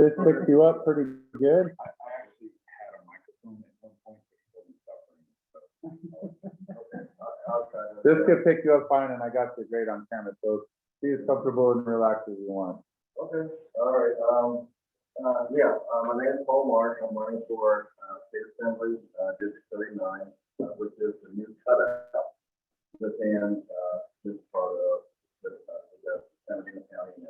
This picked you up pretty good. I actually had a microphone at one point, but it wasn't suffering. I'll try to. This could pick you up fine, and I got you great on camera, so be as comfortable and relaxed as you want. Okay, all right, my name is Paul Marsh. I'm running for, State Assembly, District 39, which is the new cutout within, this part of the San Diego County.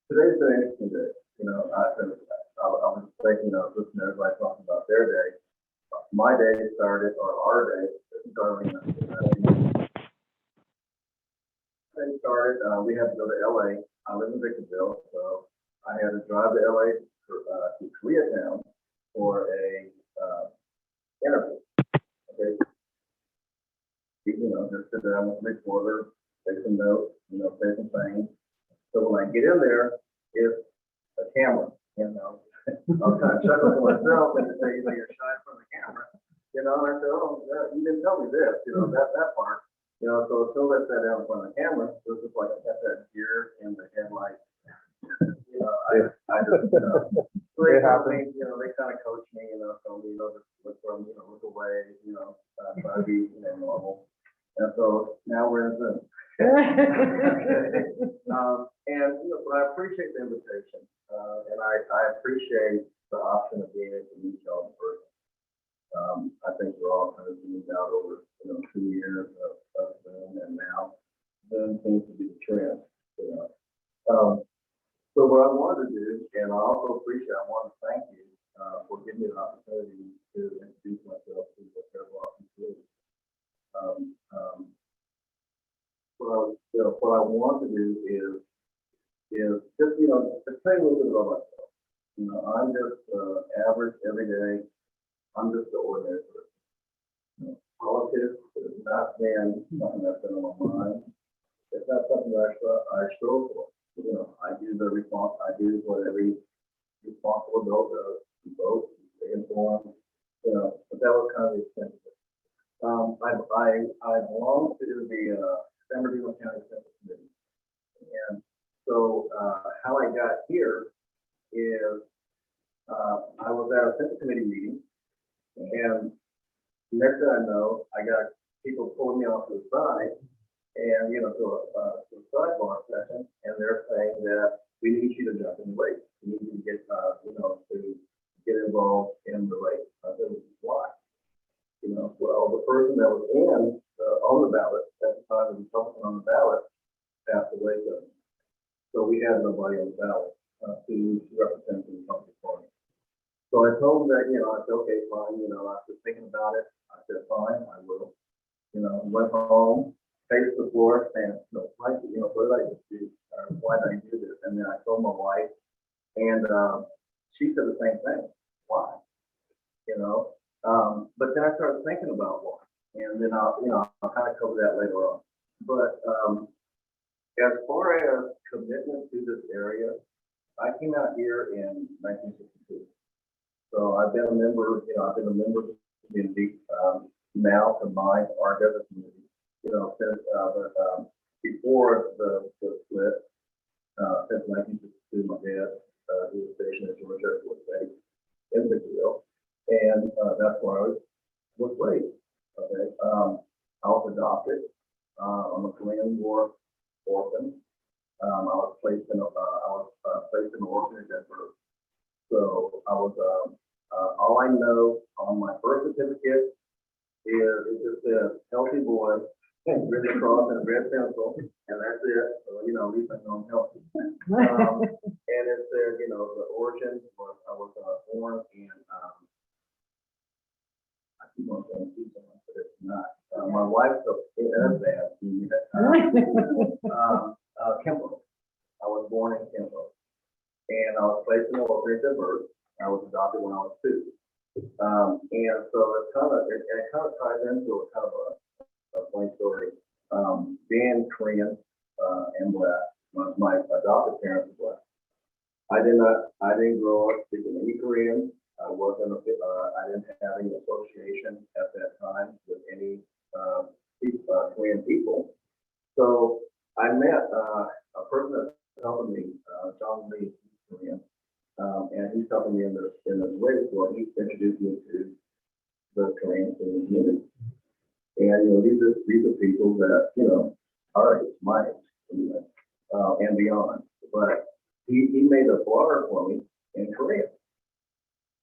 Today's an interesting day, I was thinking of listening to everybody talking about their day. My day started, or our day, started, we had to go to LA. I live in Victorville, so I had to drive to LA to Koreatown for a interview. Okay. Just sit down with the reporter, take some notes, say some things. So when I get in there, it's a camera, I was kind of chuckling to myself and say, you're shy in front of the camera. And I said, oh, yeah, you didn't tell me this, that part. So as soon as I sat down in front of the camera, it was just like I got that deer in the headlight. I just, so they taught me, they kind of coached me, told me, just look from, look away, try to be, normal. And so now we're in Zoom. But I appreciate the invitation, and I appreciate the option of being able to meet y'all in person. I think we're all kind of zoomed out over 2 years of Zoom, and now Zoom seems to be the trend. So what I wanted to do, and I also appreciate, I want to thank you for giving me the opportunity to introduce myself to the Pearblossom Rural. What I want to do is just just tell you a little bit about myself. I'm just average, everyday. I'm just an ordinary person. Politics has not been something that's been on my mind. It's not something that I strove for. I do what every responsible adult does. You vote, you stay informed. But that was kind of the extent of it. I belong to the San Diego County Central Committee, and so how I got here is I was at a Central Committee meeting. And next thing I know, I got people pulling me off to the side and, to a sidebar session, and they're saying that we need you to jump in the race. We need you to get, to get involved in the race. I said, why? Well, the person that was on the ballot at the time, the Republican on the ballot, passed away. So we had nobody on the ballot to represent the Republican Party. So I told him that, I said, okay, fine, I was thinking about it. I said, fine, I will. Went home, faced the floor, and, why, what did I do? Why did I do this? And then I told my wife, and she said the same thing. Why? But then I started thinking about why. And then I'll kind of cover that later on. But as far as commitment to this area, I came out here in 1962. So I've been a member, of the community now combined our government community, since before the split, since 1962, my dad, he was stationed at Georgia Air Force Base in Victorville, and that's where I was raised. Okay, I was adopted. I'm a Korean War orphan. I was placed in an orphanage at birth. So I was, all I know on my birth certificate is it just says healthy boy, written across in a red pencil, and that's it. So, at least I know I'm healthy. And it says, the origin was, I was born in, I keep on saying Tucson, but it's not. My wife's bad. Kimbo. I was born in Kimbo. And I was placed in the orphanage at birth. I was adopted when I was 2. And so it kind of ties into a kind of a funny story. Being Korean and Black, my adopted parents were Black. I didn't grow up speaking any Korean. I didn't have any association at that time with any Korean people. So I met a person that helping me, John Lee, Korean, and he's helping me in this way. So he introduced me to the Korean community. And, these are people that, our age, my age, anyway, and beyond. But he made a flyer for me in Korean.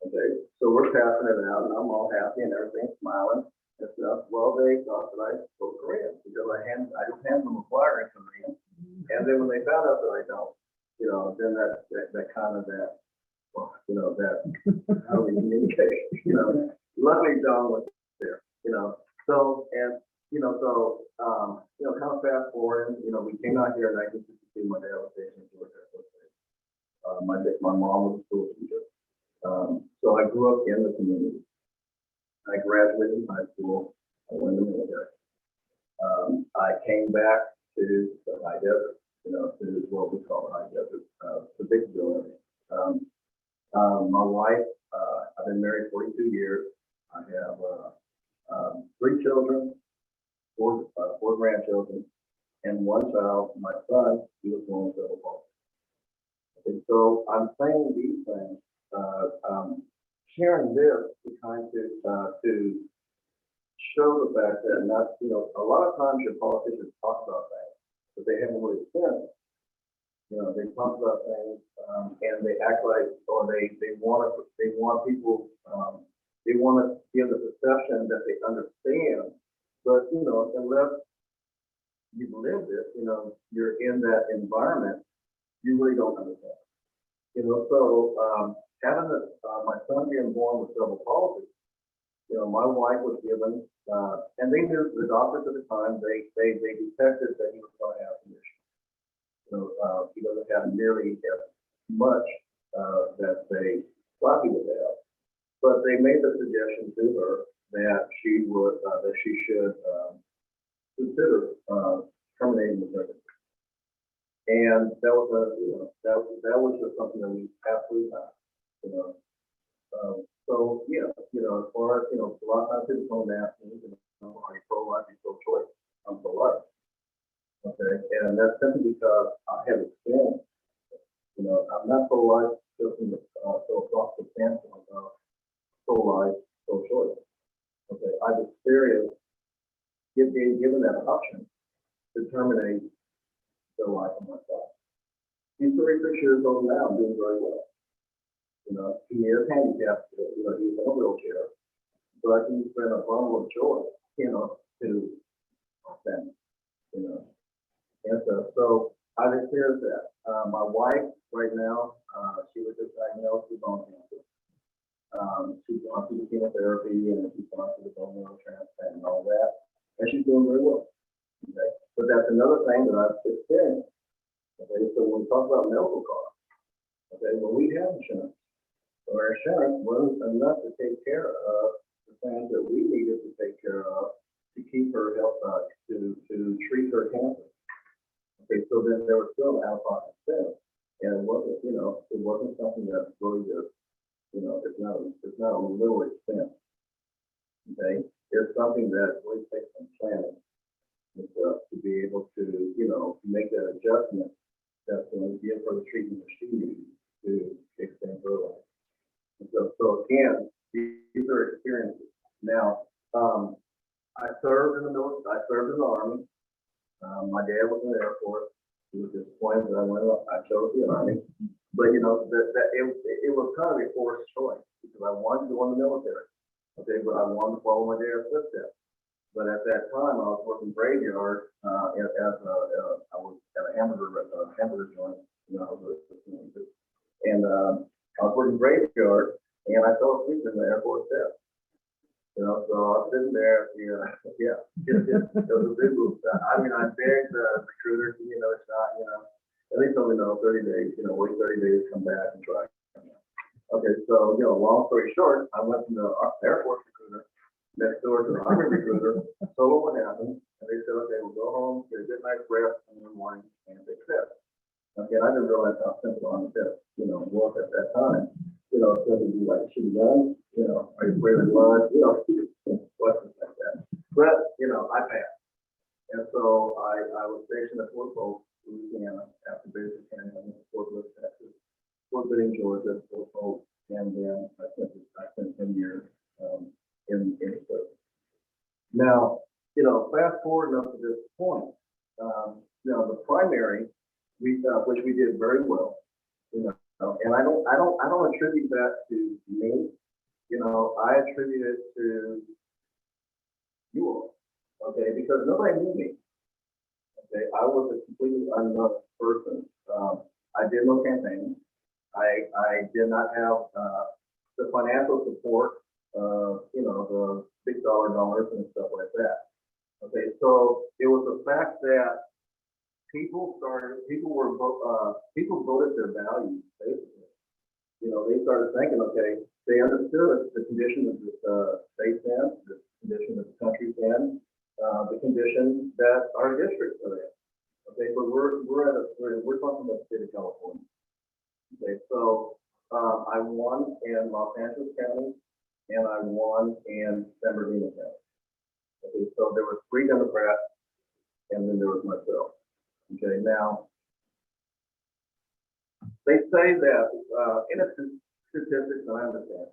Okay, so we're passing it out, and I'm all happy and everything, smiling and stuff. Well, they thought that I spoke Korean because I just handed them a flyer in Korean. And then when they found out that I don't, then that kind of that, how we communicate, Luckily, John was there, So, and, kind of fast forward, we came out here in 1962. My dad was stationed in Georgia. My mom was a school teacher. So I grew up in the community. I graduated from high school. I went in the military. I came back to the high desert, to what we call the high desert, the big area. My wife, I've been married 42 years. I have 3 children, 4 grandchildren, and 1 child. My son, he was born with cerebral palsy. And so I'm saying these things, sharing this to kind to show the fact that not, a lot of times your politicians talk about things, but they haven't really experienced it. They talk about things, and they act like, or they want people, they want to give the perception that they understand, but, unless you've lived it, you're in that environment, you really don't understand. So having my son being born with cerebral palsy, my wife was given, and they knew, the doctors at the time, they detected that he was going to have some issues. He doesn't have nearly as much that they thought he would have, but they made the suggestion to her that she should consider terminating the pregnancy. And that was that was just something that we absolutely had, So yeah, as far as a lot of times people come and ask me, are you pro-life, are you pro-choice? I'm pro-life. Okay, and that's simply because I have experience. I'm not pro-life just from the philosophical standpoint of pro-life, pro-choice. Okay, I've experienced being given that option to terminate the life of myself. He's 36 years old now, doing very well. He is handicapped, he's in a wheelchair, but he's been a bundle of joy, to our family, And so I've experienced that. My wife right now, she was just diagnosed with bone cancer. She's gone through the chemotherapy and she's gone through the bone marrow transplant and all that, and she's doing very well. Okay, but that's another thing that I've experienced. Okay, so when we talk about medical costs, okay, when we have insurance, our insurance wasn't enough to take care of the things that we needed to take care of to keep her health, to treat her cancer. Okay, so then there was still an out-of-pocket expense, and it wasn't something that really just, it's not a little expense. Okay, it's something that really takes some planning to be able to, make that adjustment that's going to give her the treatment that she needs to extend her life. And so again, these are experiences. Now, I served in the military. I served in the Army. My dad was in the Air Force. He was disappointed that I chose the Army. But it was kind of a forced choice because I wanted to go in the military. Okay, but I wanted to follow my dad's footsteps. But at that time, I was working graveyard I was at a hamburger joint. And I was working graveyard, and I fell asleep in the Air Force desk. So I was sitting there, it was a big move. I begged the recruiter to give me another shot, at least only 30 days, wait 30 days, come back and try. Okay, so, long story short, I went from the Air Force recruiter next door to the Army recruiter, told them what happened, and they said, okay, we'll go home, get a good night's rest in the morning, and take steps. Okay, I didn't realize how simple on the test, was at that time. Simply be like, should be done, are you afraid of blood, questions like that. But, I passed. And so I was stationed at Fort Polk Louisiana, after Baker County, I went to Fort Bliss, Texas, Fort Benning, Georgia, Fort Polk, and then I spent 10 years, in the state. Now, fast forward up to this point, the primary, which we did very well, and I don't attribute that to me, I attribute it to you all, okay, because nobody knew me. Okay, I was a completely unknown person. I did no campaigning. I did not have the financial support of, the big dollar donors and stuff like that. Okay, so it was the fact that people voted their values, basically. They started thinking, okay, they understood the condition of the state's in, the condition of the country's in, the condition that our districts are in. Okay, but we're talking about the state of California. Okay, so I won in Los Angeles County and I won in San Bernardino County. Okay, so there were 3 Democrats and then there was myself. Okay, now they say that in a statistics, and I understand.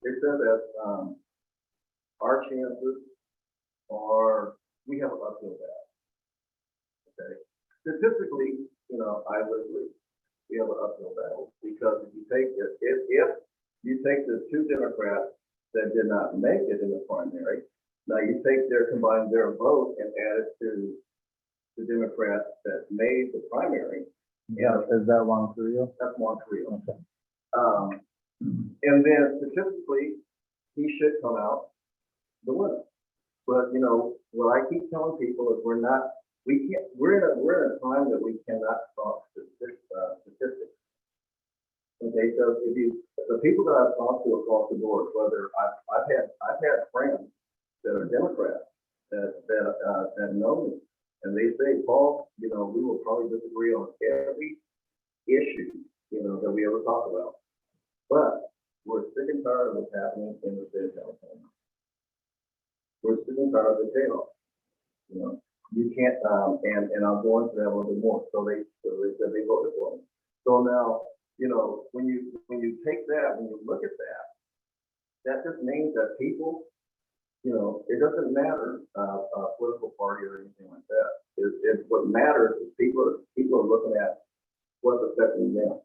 They said that our chances are, we have an uphill battle. Okay, statistically, I would agree. We have an uphill battle because if you take the 2 Democrats that did not make it in the primary, now you combine their vote and add it to the Democrats that made the primary. Yeah, is that Juan Carrillo? That's Juan Carrillo. Okay. And then statistically, he should come out the winner. But what I keep telling people is we're in a time that we cannot talk statistics. Okay, so the people that I've talked to across the board, whether I've had friends that are Democrats that know me, and they say, Paul, we will probably disagree on every issue, that we ever talk about. But we're sick and tired of what's happening in the state of California. We're sick and tired of the chaos. You can't, and I'll go into that a little bit more. So they said they voted for me. So now, when you take that, when you look at that, that just means that people, it doesn't matter political party or anything like that. What matters is people are looking at what's affecting them.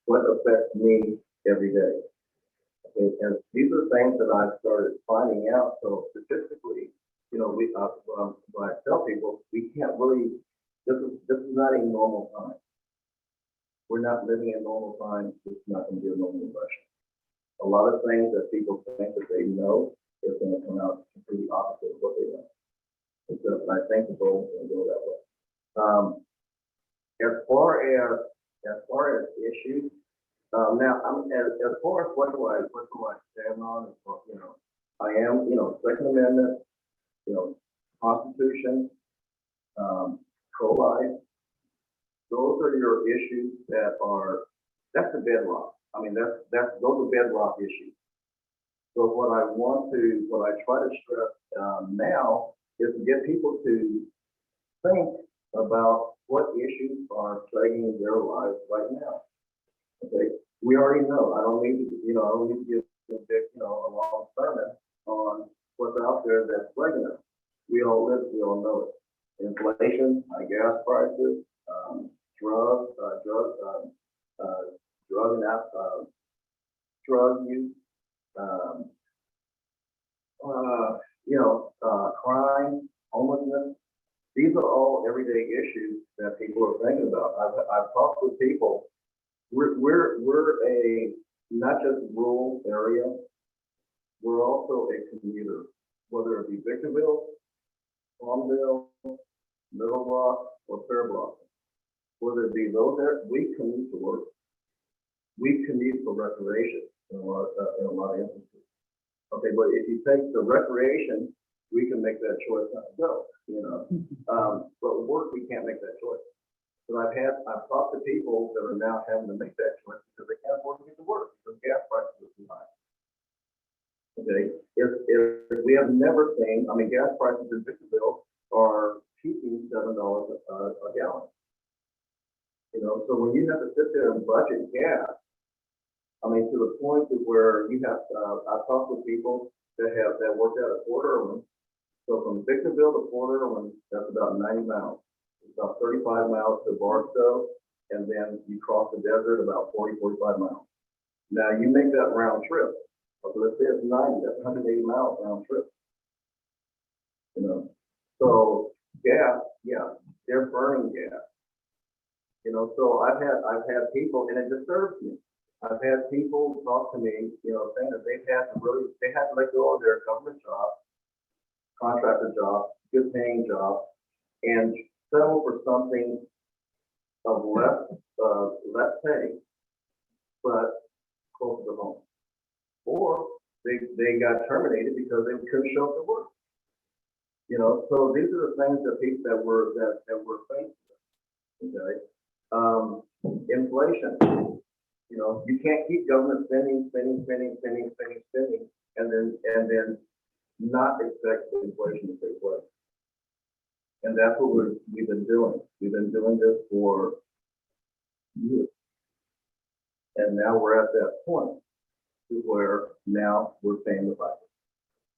What affects me every day. Okay, and these are things that I've started finding out. So statistically, when I tell people, we can't really. This is not a normal time. We're not living in normal times. It's not going to be a normal election. A lot of things that people think that they know is going to come out completely opposite of what they know. And so I think the vote is going to go that way. As far as issues, now as far as what do I stand on? I am Second Amendment, Constitution, pro-life. Those are your issues that's the bedrock. I mean, those are bedrock issues. So what I try to stress now is to get people to think about what issues are plaguing their lives right now. Okay, we already know. I don't need to give a long sermon on what's out there that's plaguing us. We all know it. Inflation, high gas prices, drug use, crime, homelessness. These are all everyday issues that people are thinking about. I've talked with people. We're a not just rural area. We're also a commuter, whether it be Victorville, Palmdale, Little Rock, or Pearblossom. Whether it be those there, we commute to work. We commute for recreation in a lot of instances. Okay, but if you take the recreation, we can make that choice not to go. But work, we can't make that choice. But I've talked to people that are now having to make that choice because they can't afford to get to work because gas prices are too high. Okay, if we have never seen, gas prices in Victorville are peaking $7 a gallon. You know, so when you have to sit there and budget gas, I mean, to the point to where you have, I've talked with people that work out at Port Irwin. So from Victorville to Port Irwin, that's about 90 miles. It's about 35 miles to Barstow, and then you cross the desert about 45 miles. Now you make that round trip. So let's say it's 90, that's 180 miles round trip. You know, so gas, yeah, they're burning gas. You know, so I've had people, and it disturbs me. I've had people talk to me, you know, saying that they had to let go of their government job, contractor job, good paying job, and settle for something of less pay, but closer to home. Or they got terminated because they couldn't show up to work. You know, so these are the things that people that we're faced with. Okay. Inflation. You know, you can't keep government spending, and then not expect inflation to take place. And that's what we've been doing. We've been doing this for years. And now we're at that point where now we're paying the price.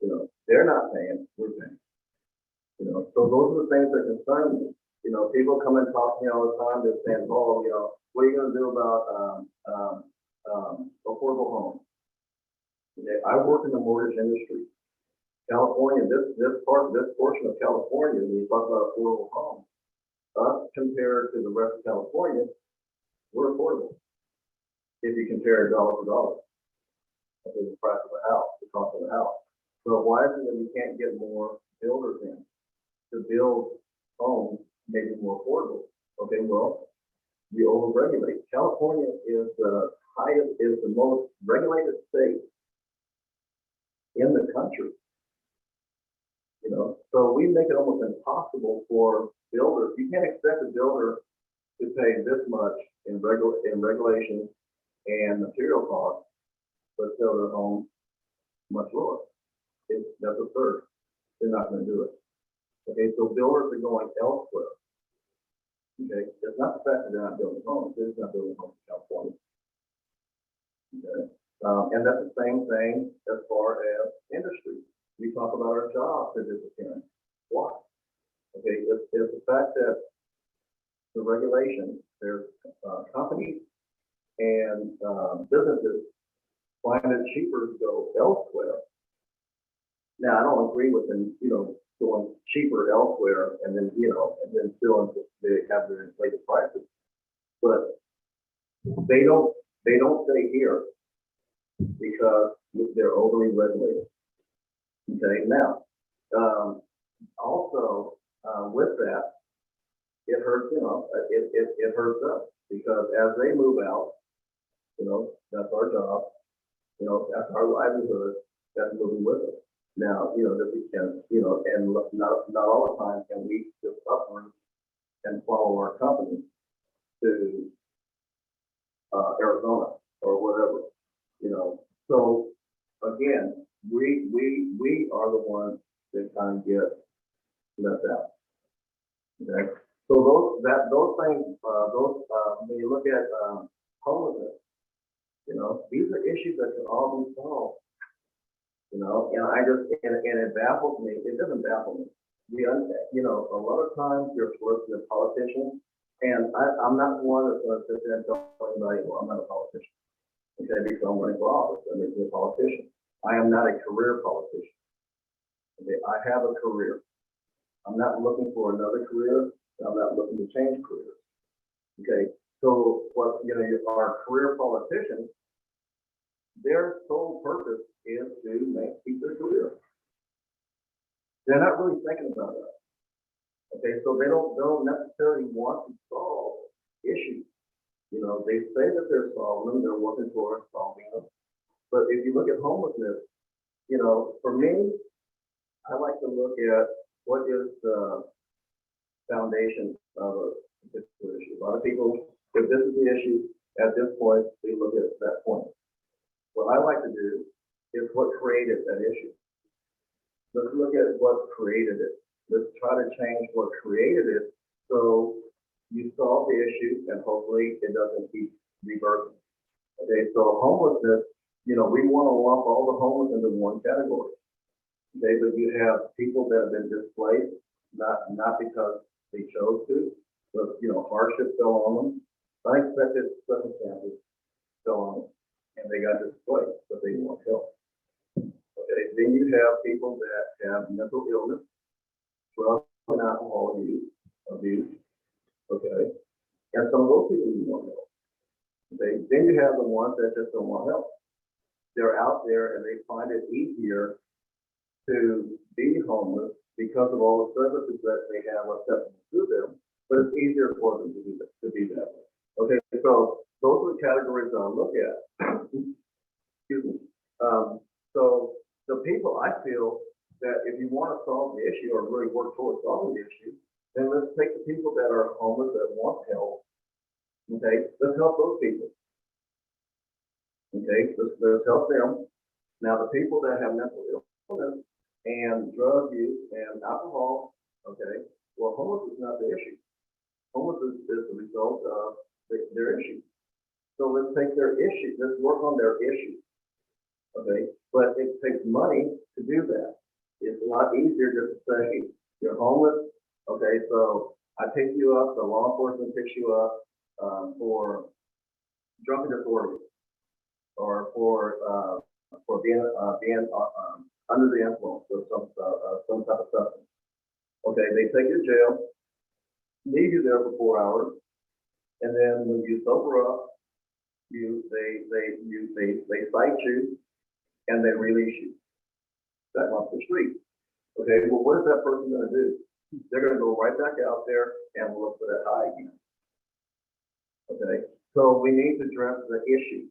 You know, they're not paying, we're paying. You know, so those are the things that concern me. You know, people come and talk to me all the time, they're saying, oh, you know, what are you gonna do about affordable homes? Okay, I work in the mortgage industry. California, this portion of California, when you talk about affordable homes, us compared to the rest of California, we're affordable. If you compare dollar for dollar, okay, the price of the house, the cost of the house. So why is it that we can't get more builders in to build homes, make it more affordable? Okay, well, we overregulate. California is the most regulated state in the country. You know, so we make it almost impossible for builders. You can't expect a builder to pay this much in regulations and material costs, but sell their home much lower. That's absurd. They're not going to do it. Okay, so builders are going elsewhere. Okay, it's not the fact that they're not building homes, they're just not building homes in California. Okay, and that's the same thing as far as industry. We talk about our jobs are disappearing. Why? Okay, it's the fact that the regulations, there's companies and businesses find it cheaper to go elsewhere. Now, I don't agree with them, you know, going cheaper elsewhere and then, you know, and then still they have their inflated prices. But they don't stay here because they're overly regulated. Okay, now, also with that, it hurts, you know, it hurts us because as they move out, you know, that's our job, you know, that's our livelihood, that's moving with us. Now, you know, that we can, you know, and not all the time can we just uproot and follow our company to Arizona or whatever, you know. So again, we are the ones that kind of get left out. Okay. So those things, when you look at homelessness, you know, these are issues that can all be solved. You know, and it baffles me. It doesn't baffle me. You know, a lot of times you're listening to politicians, and I'm not one that's going to sit there and tell anybody, well, I'm not a politician. Okay, because I'm running for office, I'm a politician. I am not a career politician. Okay, I have a career. I'm not looking for another career. I'm not looking to change careers. Okay, so what, you know, our career politicians, their sole purpose is to keep their career. They're not really thinking about that. Okay, so they don't necessarily want to solve issues. You know, they say that they're solving them, they're working towards solving them. But if you look at homelessness, you know, for me, I like to look at what is the foundation of a particular issue. A lot of people, if this is the issue, at this point, we look at that point. What I like to do is what created that issue. Let's look at what created it. Let's try to change what created it, so you solve the issue and hopefully it doesn't keep reversing. Okay, so homelessness, you know, we want to lump all the homeless into one category. Okay, but you have people that have been displaced, not because they chose to, but, you know, hardship fell on them, unexpected circumstances fell on them, and they got displaced, but they want help. Okay, then you have people that have mental illness, drug and alcohol abuse, okay, and some of those people you want help. Okay, then you have the ones that just don't want help. They're out there and they find it easier to be homeless because of all the services that they have accessible to them, but it's easier for them to be that way. Okay, so those are the categories that I look at. Excuse me. So the people, I feel that if you want to solve the issue or really work towards solving the issue, then let's take the people that are homeless that want help. Okay, let's help those people. Okay, let's help them. Now, the people that have mental illness and drug use and alcohol, okay, well, homeless is not the issue. Homeless is the result of their issue. So let's take their issue, let's work on their issue. Okay, but it takes money to do that. It's a lot easier just to say, you're homeless, okay, so I pick you up, the law enforcement picks you up for drunken disorder or for being under the influence of some type of substance. Okay, they take you to jail, leave you there for 4 hours, and then when you sober up, they cite you and they release you back off the street. Okay, well, what is that person going to do? They're going to go right back out there and look for that high again. Okay, so we need to address the issue.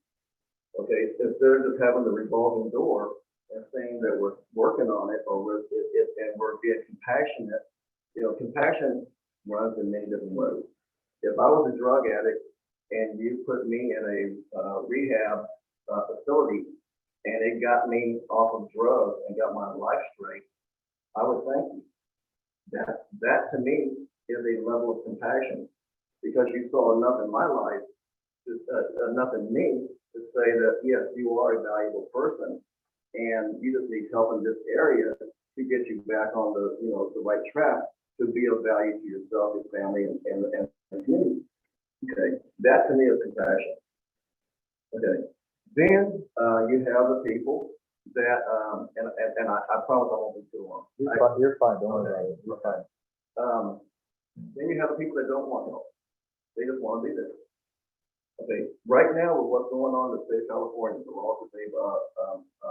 Okay, instead of just having the revolving door and saying that we're working on it or and we're being compassionate, you know, compassion runs in many different ways. If I was a drug addict and you put me in a rehab facility and it got me off of drugs and got my life straight, I would thank you. That to me is a level of compassion, because you saw enough in my life, enough in me to say that yes, you are a valuable person, and you just need help in this area to get you back on the the right track to be of value to yourself, your family, and the community. Okay, that to me is compassion. Okay, then you have the people that and I promise I won't be too long. You're fine, don't worry about it, you're fine. Then you have the people that don't want help. They just want to be there. Okay, right now with what's going on in the state of California, the laws that they've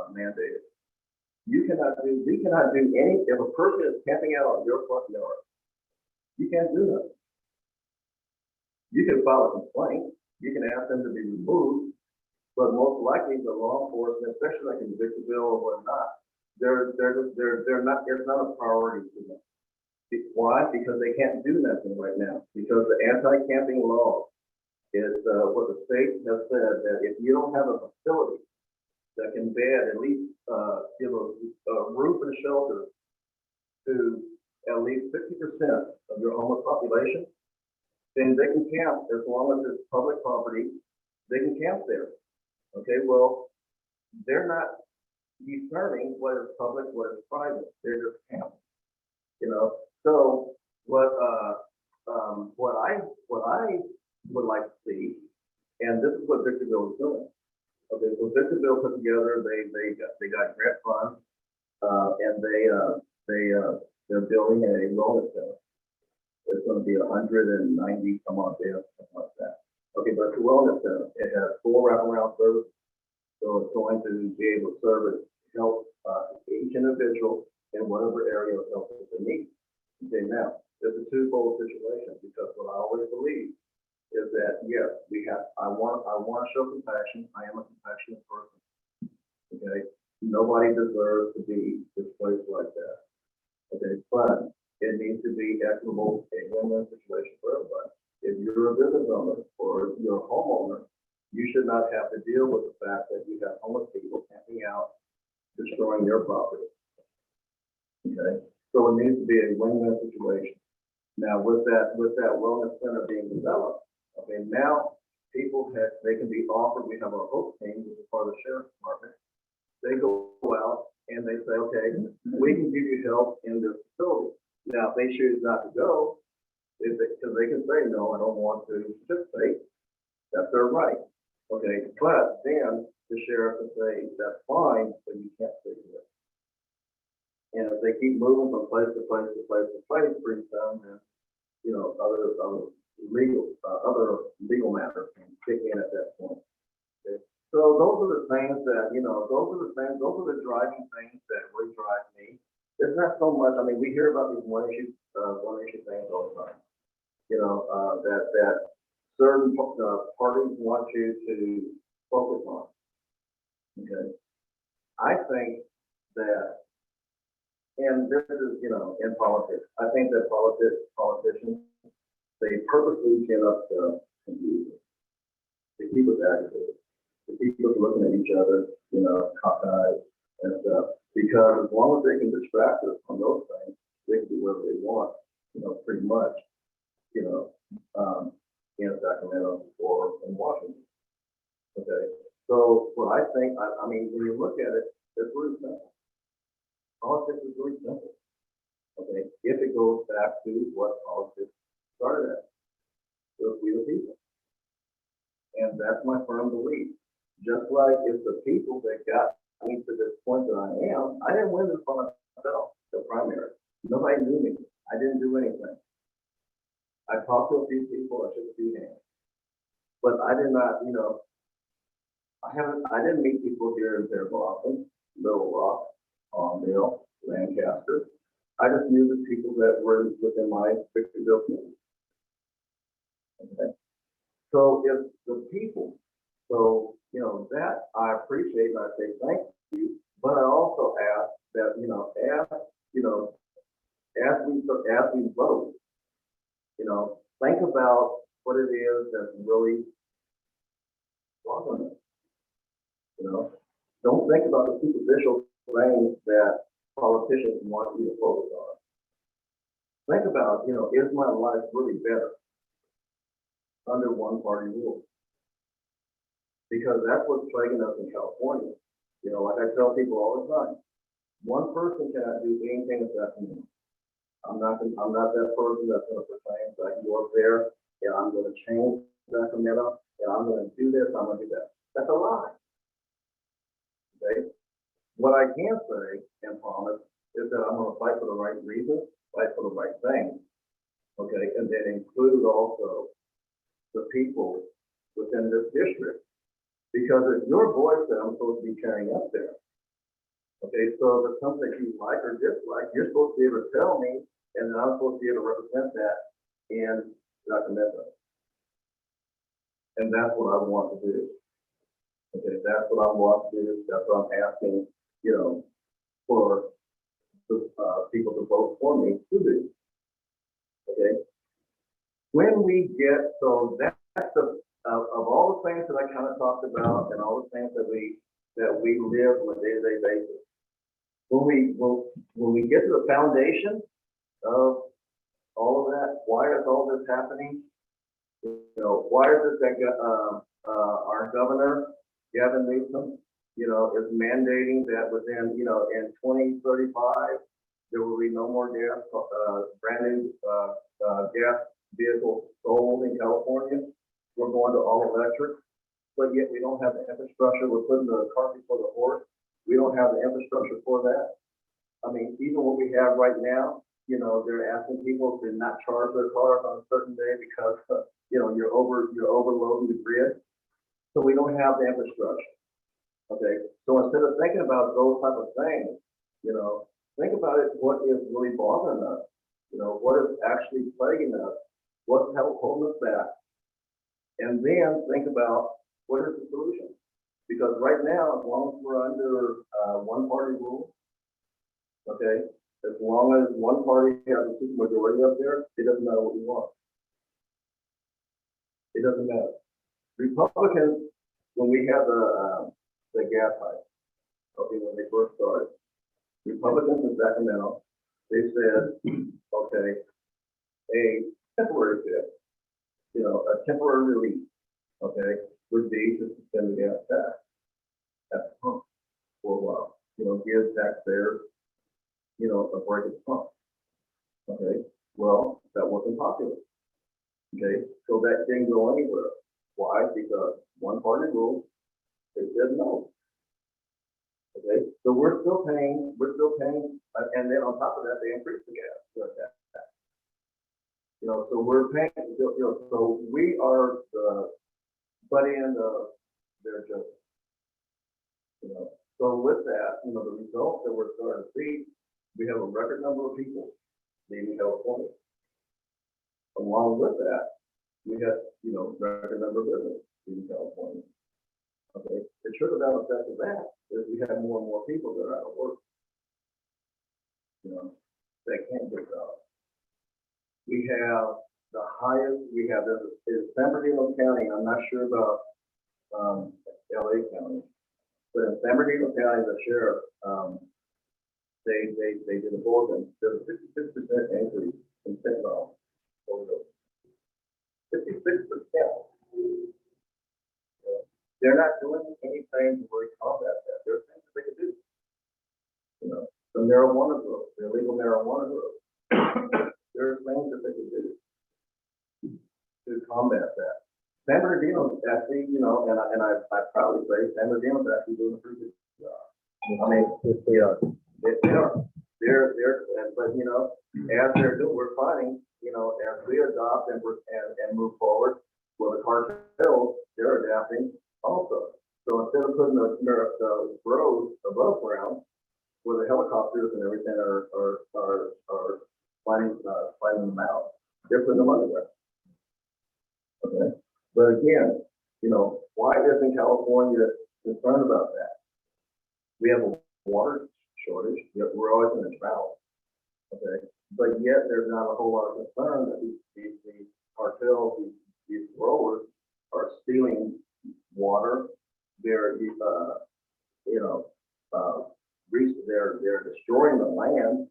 mandated, we cannot do any, if a person is camping out on your front yard, you can't do nothing. You can file a complaint, you can ask them to be removed, but most likely the law enforcement, especially like in Victorville or whatnot, they're not, it's not a priority to them. Why? Because they can't do nothing right now, because the anti-camping law is what the state has said, that if you don't have a facility that can bed at least give a roof and shelter to at least 50% of your homeless population, then they can camp as long as it's public property. They can camp there. Okay, well, they're not determining what is public, what is private. They're just camping. So what I would like to see, and this is what Victorville is doing. Okay, so Victorville put together, they got grant funds, and they're building a wellness center. It's going to be 190 some odd beds, something like that. Okay, but it's a wellness center. It has 4 wraparound services, so it's going to be able to help each individual in whatever area of help that they need. Okay, now it's a twofold situation, because what I always believe is that yes, I want to show compassion. I am a compassionate person. Okay, nobody deserves to be displaced like that. Okay, but it needs to be equitable, a win-win situation for everybody. If you're a business owner or you're a homeowner, you should not have to deal with the fact that you have homeless people camping out, destroying your property. Okay, so So it needs to be a win-win situation. Now, with that wellness center being developed, okay, now they can be offered, we have our Hope team, which is part of the sheriff's department. They go out and they say, okay, we can give you help in this facility. Now, if they choose not to go, because they can say, no, I don't want to participate, that's their right. Okay, but then the sheriff can say, that's fine, but you can't stay here. And if they keep moving from place to place to place to place, pretty soon, then, you know, other legal matters can kick in at that point. Okay? So those are the things that, you know, those are the driving things that really drive me. It's not so much, I mean, we hear about these one issue things all the time. You know, that certain parties want you to focus on. Okay. I think that, and this is, you know, in politics, I think that politicians, they purposely get up the confusion to keep us aggravated, to keep us looking at each other, you know, cockeyed and stuff. Because as long as they can distract us from those things, they can do whatever they want, you know, pretty much, you know, in Sacramento or in Washington. Okay. So what I think, I mean, when you look at it, it's really simple. Politics is really simple. Okay. If it goes back to what politics started at, we the people. And that's my firm belief. Just like if the people that got me to this point that I am, I didn't win this by myself, the primary. Nobody knew me. I didn't do anything. I talked to a few people, I shook a few hands. But I did not, you know, I didn't meet people here in Pearblossom, Little Rock, Palmdale, Lancaster. I just knew the people that were within my Victorville community. Okay. So if the people, so, you know, that I appreciate and I say thank you, but I also ask that, you know, as we vote, you know, think about what it is that's really bothering us. You know, don't think about the superficial things that politicians want you to focus on. Think about, you know, is my life really better under one party rule? Because that's what's plaguing us in California. You know, like I tell people all the time, one person cannot do anything with that community. I'm not that person that's going to proclaim that I can go up there and I'm going to change Sacramento and I'm going to do this, I'm going to do that. That's a lie. Okay? What I can say and promise is that I'm going to fight for the right reasons, fight for the right things. Okay, and then include also the people within this district. Because it's your voice that I'm supposed to be carrying up there. Okay, so if it's something that you like or dislike, you're supposed to be able to tell me, and then I'm supposed to be able to represent that in Sacramento. And that's what I want to do. Okay, that's what I want to do. That's what I'm asking, you know, for the people to vote for me to do. Okay. When we get, so that's the, of all the things that I kind of talked about and all the things that we live on a day-to-day basis, when we get to the foundation of all of that, why is all this happening? You know, why is it that our governor, Gavin Newsom, you know, is mandating that within, you know, in 2035, there will be no more gas, brand new gas vehicles sold in California. We're going to all electric, but yet we don't have the infrastructure. We're putting the cart before the horse. We don't have the infrastructure for that. I mean, even what we have right now, you know, they're asking people to not charge their cars on a certain day because, you know, you're overloading the grid. So we don't have the infrastructure. Okay. So instead of thinking about those type of things, you know, think about it, what is really bothering us? You know, what is actually plaguing us? What's holding us back? And then think about what is the solution? Because right now, as long as we're under one party rule, okay, as long as one party has a super majority up there, it doesn't matter what we want. It doesn't matter. Republicans, when we had the gas hike, okay, when they first started, Republicans in Sacramento they said, okay, a temporary fix, you know, a temporary relief, okay, would be to suspend the gas tax at the pump for a while, you know, give taxpayers, you know, a break at the pump. Okay, well, that wasn't popular. Okay, so that didn't go anywhere. Why? Because one party ruled, they said no. Okay, so we're still paying, and then on top of that, they increased the gas tax. You know, so we're paying, you know, so we are the butt end of their joke. You know, so with that, you know, the result that we're starting to see, we have a record number of people leaving California. Along with that, we have, you know, record number of business leaving California. Okay, the trickle-down effect of that is we have more and more people that are out of work. You know, they can't get jobs. We have the highest, we have this is San Bernardino County. I'm not sure about LA County, but in San Bernardino County, the sheriff, they did a bulletin. There's a 56% increase in fentanyl overdose. 56%. They're not doing anything to really combat that. There are things that they can do. You know, the marijuana growth, the illegal marijuana growth. There are things that they can do to combat that. San Bernardino actually, you know, and I proudly say San Bernardino's actually doing a pretty good job. I mean, they are. But you know, as they're doing, we're finding, you know, as we adopt and move forward, well, the cartels, they're adapting also. So instead of putting the grows above ground, where the helicopters and everything are finding them out, they're putting them underground. Okay, but again, you know, why isn't California concerned about that? We have a water shortage, yet we're always in a drought. Okay, but yet there's not a whole lot of concern that these cartels, these growers are stealing water. They're they're destroying the land.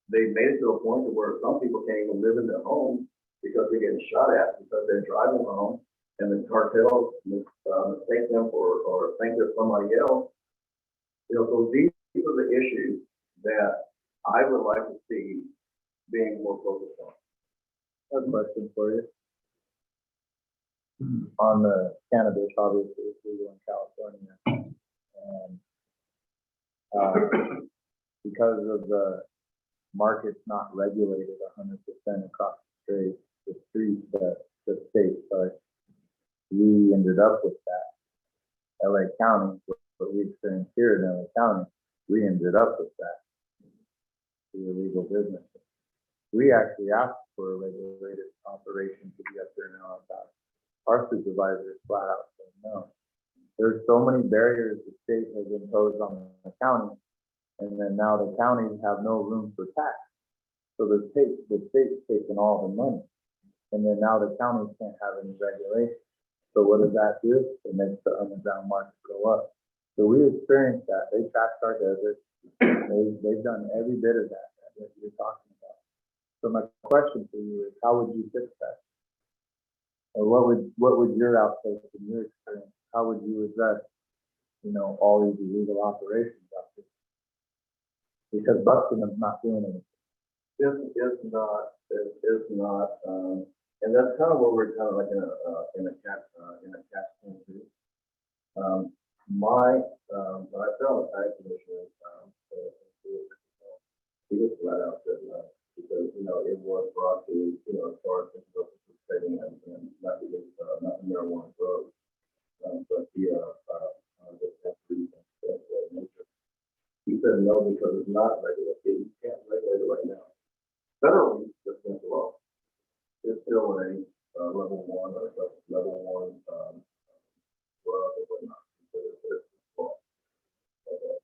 They made it to a point where some people can't even live in their homes because they're getting shot at because they're driving home, and the cartels mistake them or think they're somebody else. You know, so these are the issues that I would like to see being more focused on. I have a question for you. On the cannabis, obviously, it's legal in California. And because of the market's not regulated 100% across the state, sorry, we ended up with that. LA County, what we experienced here in LA County, we ended up with that. The illegal business. We actually asked for a regulated operation to be up there now. Our supervisors flat out said no. There's so many barriers the state has imposed on the county, and then now the counties have no room for tax. So the state's taking all the money, and then now the counties can't have any regulation. So what does that do? It makes the underground market go up. So we experienced that. They taxed our desert. They've done every bit of that you're talking about. So my question for you is, how would you fix that? Or what would your outtake in your experience? How would you address, you know, all these illegal operations out there? Because Buckingham's not doing anything. It's not, and that's kind of what we're kind of like in a catch 22. When I fell in the tax commission, he just flat out said no, because you know it was brought to, you know, as far as participating and not the marijuana growth, but the tax nature. He said no because it's not regulated. You can't regulate it right now. Federally, it's against the law. It's still a level 1 or level 1 drug or whatnot. It's law. Okay.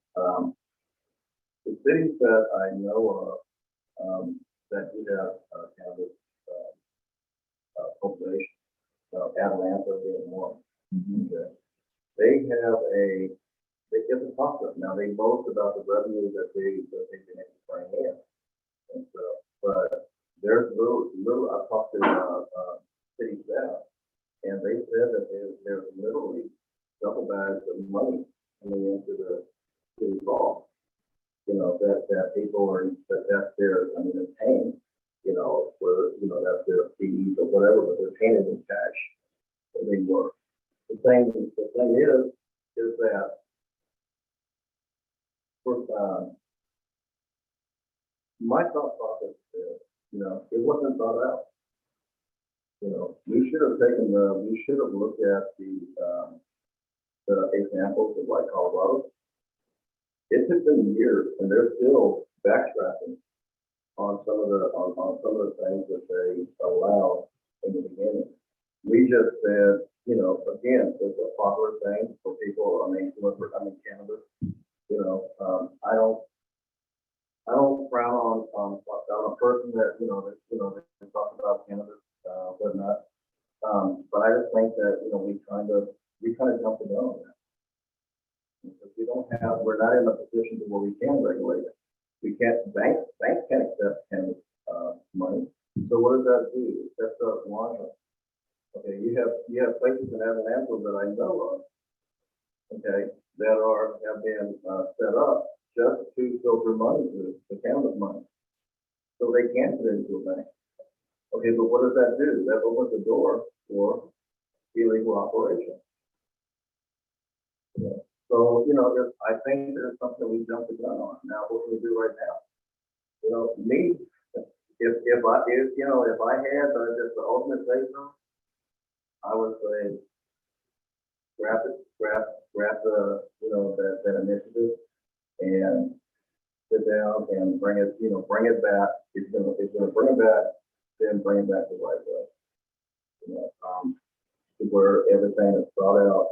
The cities that I know of that do have cannabis cultivation, Atlanta being one. Okay. They It gets a toss up. Now, they boast about the revenue that they've been able to bring in. And so, but there's I've talked to, city staff, and they said that there's literally double bags of money coming into the city hall. You know, that people are, that's their, I mean, they're paying, you know, for, you know, that's their fees or whatever, but they're paying it in cash. So they work. The thing is that, for, my thought process is, you know, it wasn't thought out. You know, we should have looked at the examples of like Colorado. It took them years, and they're still backtracking on some of the things that they allowed in the beginning. We just said, you know, again, it's a popular thing for people. I mean, cannabis. You know, I don't frown on a person that they talk about cannabis, whatnot. But I just think that, you know, we kind of jumped the gun on that. Because we're not in a position to where we can regulate it. We can't, banks can't accept cannabis, money. So what does that do? It sets up laundry. Okay, you have places in Atlanta that I know of, okay, that have been, set up just to filter money, the cannabis money. So they can't put it into a bank. Okay, but what does that do? That opens the door for illegal operation. Yeah. So, you know, I think there's something we jumped the gun on. Now, what can we do right now? You know, me, if I had just the ultimate say so, I would say, grab the, you know, that initiative and sit down and bring it back. It's gonna bring it back, then bring it back the right way. You know, to where everything is thought out,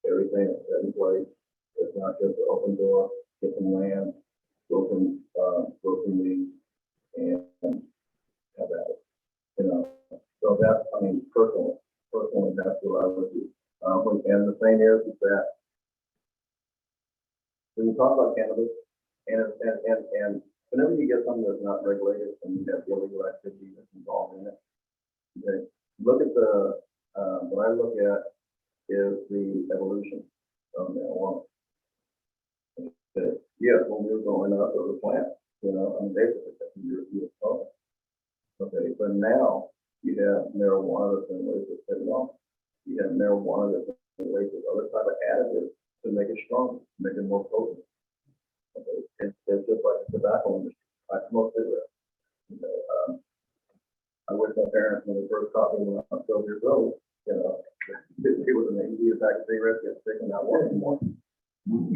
everything is set in place. It's not just an open door, get some land, go from these, and have at it. You know, so that's, I mean, personally, that's what I would do. And the thing is that when you talk about cannabis, and whenever you get something that's not regulated and you have illegal activity that's involved in it, okay, look at what I look at is the evolution of marijuana. Yes, when we were growing up, it was a plant, you know, I mean, basically, you were smoking. Okay, but now you have marijuana that's been laced with fentanyl. You have marijuana that's been laced with other type of additives to make it stronger, make it more potent. Okay, it's just like the tobacco industry. I smoke cigarettes. You know, I wish my parents, when they first taught me when I was 12 years old, you know, it was an easy to pack of cigarettes, get sick, and not work anymore. Okay.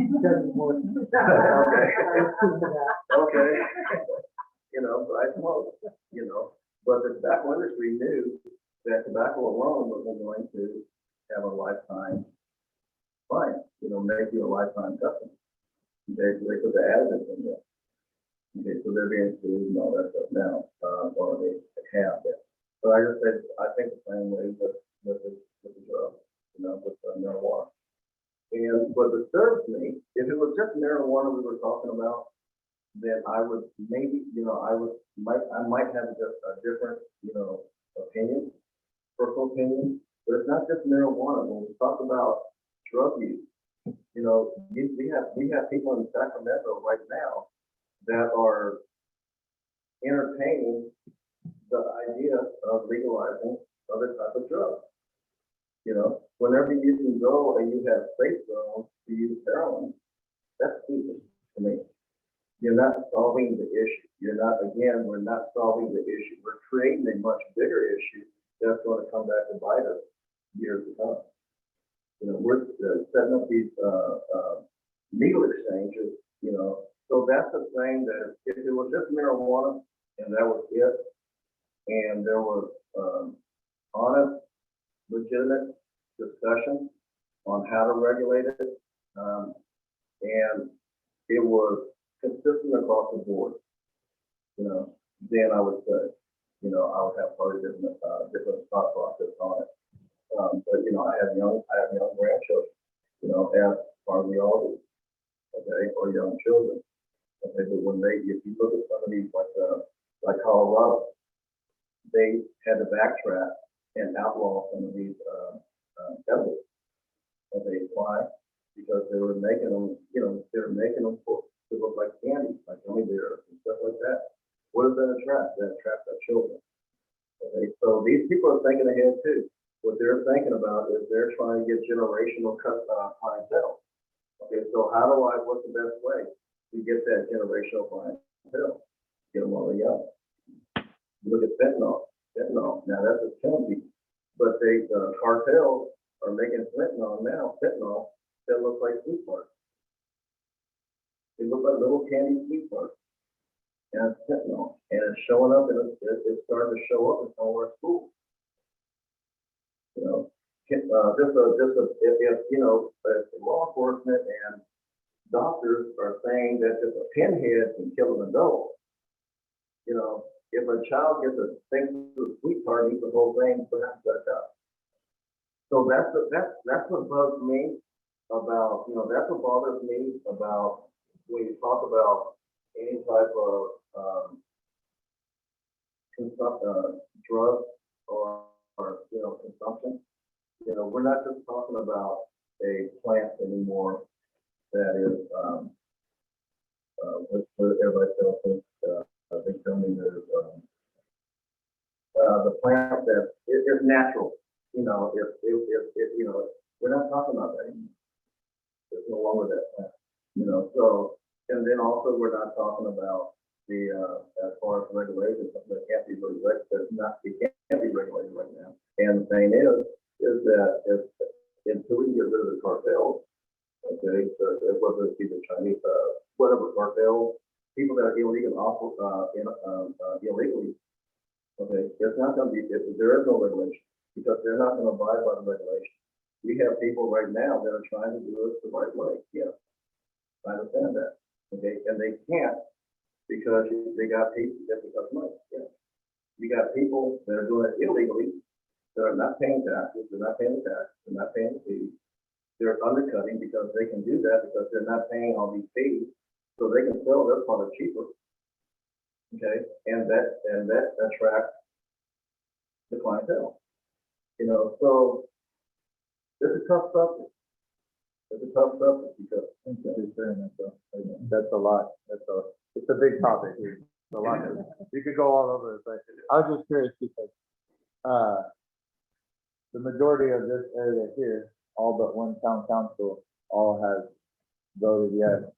You know, but I smoke, you know, but the tobacco industry knew that tobacco alone wasn't going to have a lifetime client, you know, make you a lifetime customer. Okay, so they put the additives in there. Okay, so they're being sued and all that stuff now, or they have that. So I just said, I think the same way with the drug, you know, with marijuana. And what disturbs me, if it was just marijuana we were talking about, then I would maybe, you know, I might have just a different, you know, opinion, personal opinion. But it's not just marijuana. When we talk about drug use, you know, we have people in Sacramento right now that are entertaining the idea of legalizing other types of drugs. You know, whenever you can go and you have safe zones to use heroin, that's stupid to me. You're not solving the issue. We're not solving the issue. We're creating a much bigger issue that's going to come back to bite us years to come. You know, we're setting up these needle exchanges, you know. So that's the thing that if it was just marijuana and that was it, and there was honest, legitimate discussion on how to regulate it, and it was consistent across the board, you know, then I would say, you know, I would have probably different thought process on it. But you know, I have young grandchildren, you know, as part of the all do. okay, or young children. Okay, but when if you look at some of these, like Colorado, they had to backtrack and outlaw some of these, edibles. Okay, why? Because they were making them, they were making them to look like candy, like gummy bears and stuff like that. What does that attract? That attracts our children. Okay, so these people are thinking ahead too. What they're thinking about is they're trying to get generational clientele. Okay, so what's the best way to get that generational clientele? Get them while they're young. Look at fentanyl. Now that's a killing people. But cartels are making fentanyl that look like sweet parts. They look like little candy sweet parts. And it's fentanyl. And it's showing up, and it's starting to show up in some of our schools. If law enforcement and doctors are saying that if a pinhead can kill an adult, if a child gets thinks to a sweet part, eats the whole thing, perhaps that's out. So that's what bugs me about, that's what bothers me about when you talk about any type of drug or consumption. We're not just talking about a plant anymore that is what everybody else thinks they tell me there's the plant that is natural. We're not talking about that anymore. It's no longer that plant. So, and then also we're not talking about the as far as regulations, something that can't be regulated, it can't be regulated right now. And the thing is that until we can get rid of the cartels, okay, so whether it be the Chinese, whatever cartels, people that are illegally, illegally, okay, it's not going to be, there is no regulation because they're not going to abide by the regulation. We have people right now that are trying to do it the right way. Yes, I understand that. Okay, and they can't because they got people that because money. Yeah, you got people that are doing it illegally. They're not paying taxes. They're not paying the tax. They're not paying the fees. They're undercutting because they can do that because they're not paying all these fees, so they can sell their product cheaper. Okay, and that attracts the clientele. So it's a tough subject. It's a tough subject because that's a lot. It's a big topic here. It's a lot. You could go all over it, but I was just curious because the majority of this area here, all but one town council, all has voted yes.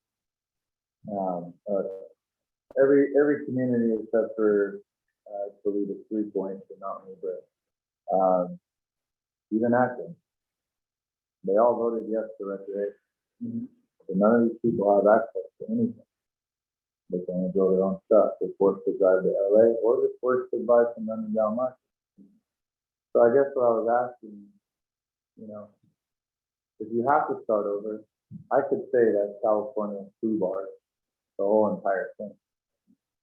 Every community except for I believe it's 3 points, but not me, but even Acton, they all voted yes to recreation. So none of these people have access to anything. They can only grow their own stuff. They're forced to drive to LA or they're forced to buy some underground market. So I guess what I was asking, if you have to start over, I could say that California food bars, the whole entire thing.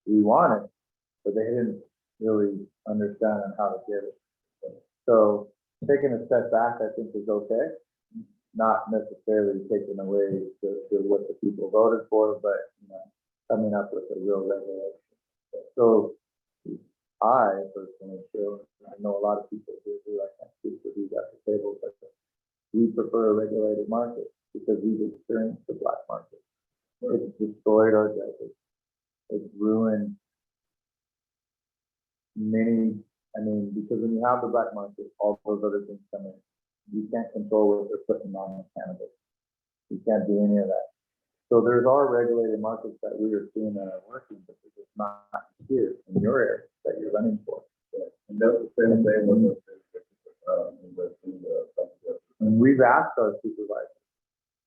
We want it, but they didn't really understand on how to get it. So taking a step back, I think is okay. Not necessarily taking away what the people voted for, but coming up with a real regulation. So I personally feel, I know a lot of people do, I can't speak for who's at the table, but we prefer a regulated market because we've experienced the black market. It's destroyed our desert. It's ruined many, because when you have the black market, all those other things come in. You can't control what they're putting on the cannabis. You can't do any of that. So there's our regulated markets that we are seeing that are working, but they're just not here in your area that you're running for. And that's the same thing with and we've asked our supervisors,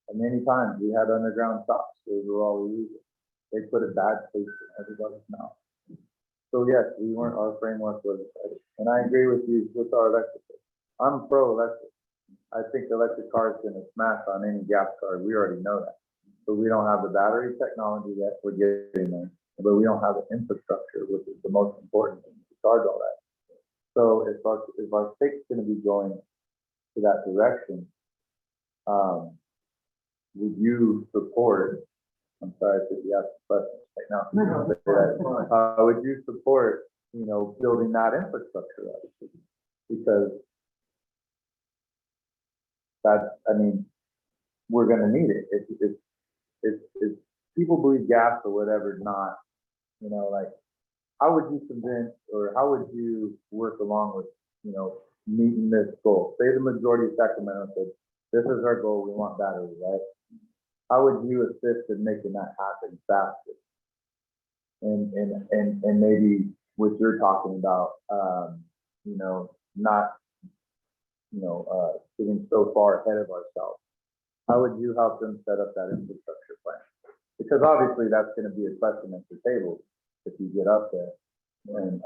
and many times we had underground shops, those were all we used. They put a bad taste in everybody's mouth. So yes, our framework was excited. And I agree with you with our electric. I'm pro-electric. I think the electric car is going to smash on any gas car. We already know that. But we don't have the battery technology yet. We're getting there. But we don't have the infrastructure, which is the most important thing to charge all that. So if our state's going to be going to that direction, would you support I'm sorry to be asking questions right now. No, that's fine. Would you support, you know, building that infrastructure up? Because that's, I mean, we're gonna need it. If people believe gas or whatever is not, you know, like, how would you convince, or how would you work along with, you know, meeting this goal? Say the majority of Sacramento said, this is our goal, we want batteries, right? How would you assist in making that happen faster? And maybe what you're talking about, you know, not, you know, getting so far ahead of ourselves. How would you help them set up that infrastructure plan? Because obviously that's going to be a question at the table if you get up there. And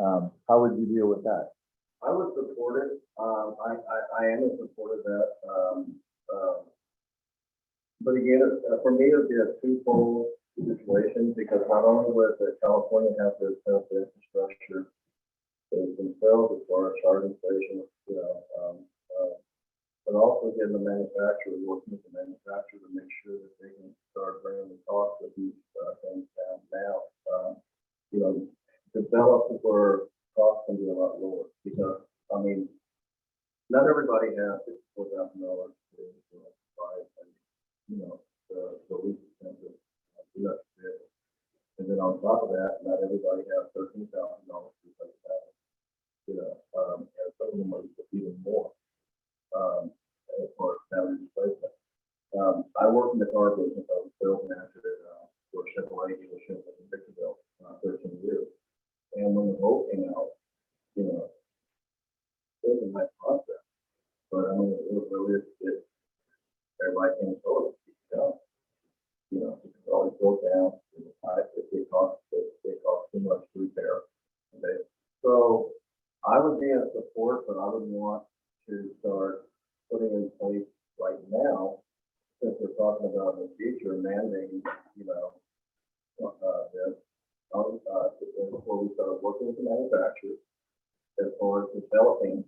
how would you deal with that? I would support it. I am in support of that. But again, for me, it would be a twofold situation, because not only would California have to set up the infrastructure themselves as far as charging stations, you know, but also getting the manufacturer, working with the manufacturer to make sure that they can start bringing the cost of these things down now. You know, develop where costs can be a lot lower, because, I mean, not everybody has $64,000 to buy, and, you know, the least expensive electric vehicle. And then on top of that, not everybody has $13,000 to pay that. You know, and some of them are even more, as far as battery replacement. I worked in the car business. I was sales manager for a Chevrolet dealership in Victorville, 13 years. And when the vote came out, you know, it was a nice process. But I mean, it was really, everybody came and told us, you know, it always broke down. It cost too much to repair. Okay. So I would be in support, but I would want to start putting in place right now, since we're talking about in the future, mandating, you know, this, before we start working with the manufacturers, as far as developing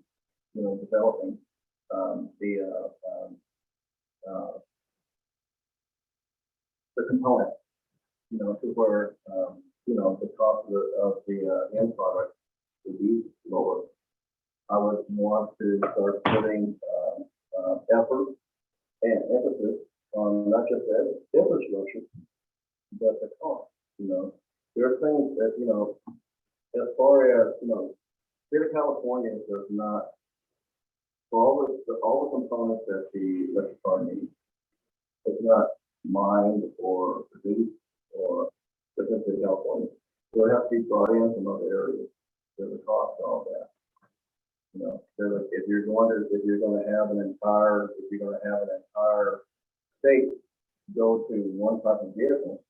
the components, you know, to where, you know, the cost of the end product would be lower. I would want to start putting effort and emphasis on not just the infrastructure, but the cost. You know, there are things that, you know, as far as, you know, State of California does not, for all the components that the electric car needs, it's not mined or produced or within State of California. So it has to be brought in from other areas. There's a cost to all that. You know, so if you're going to have an entire state go to one type of vehicle,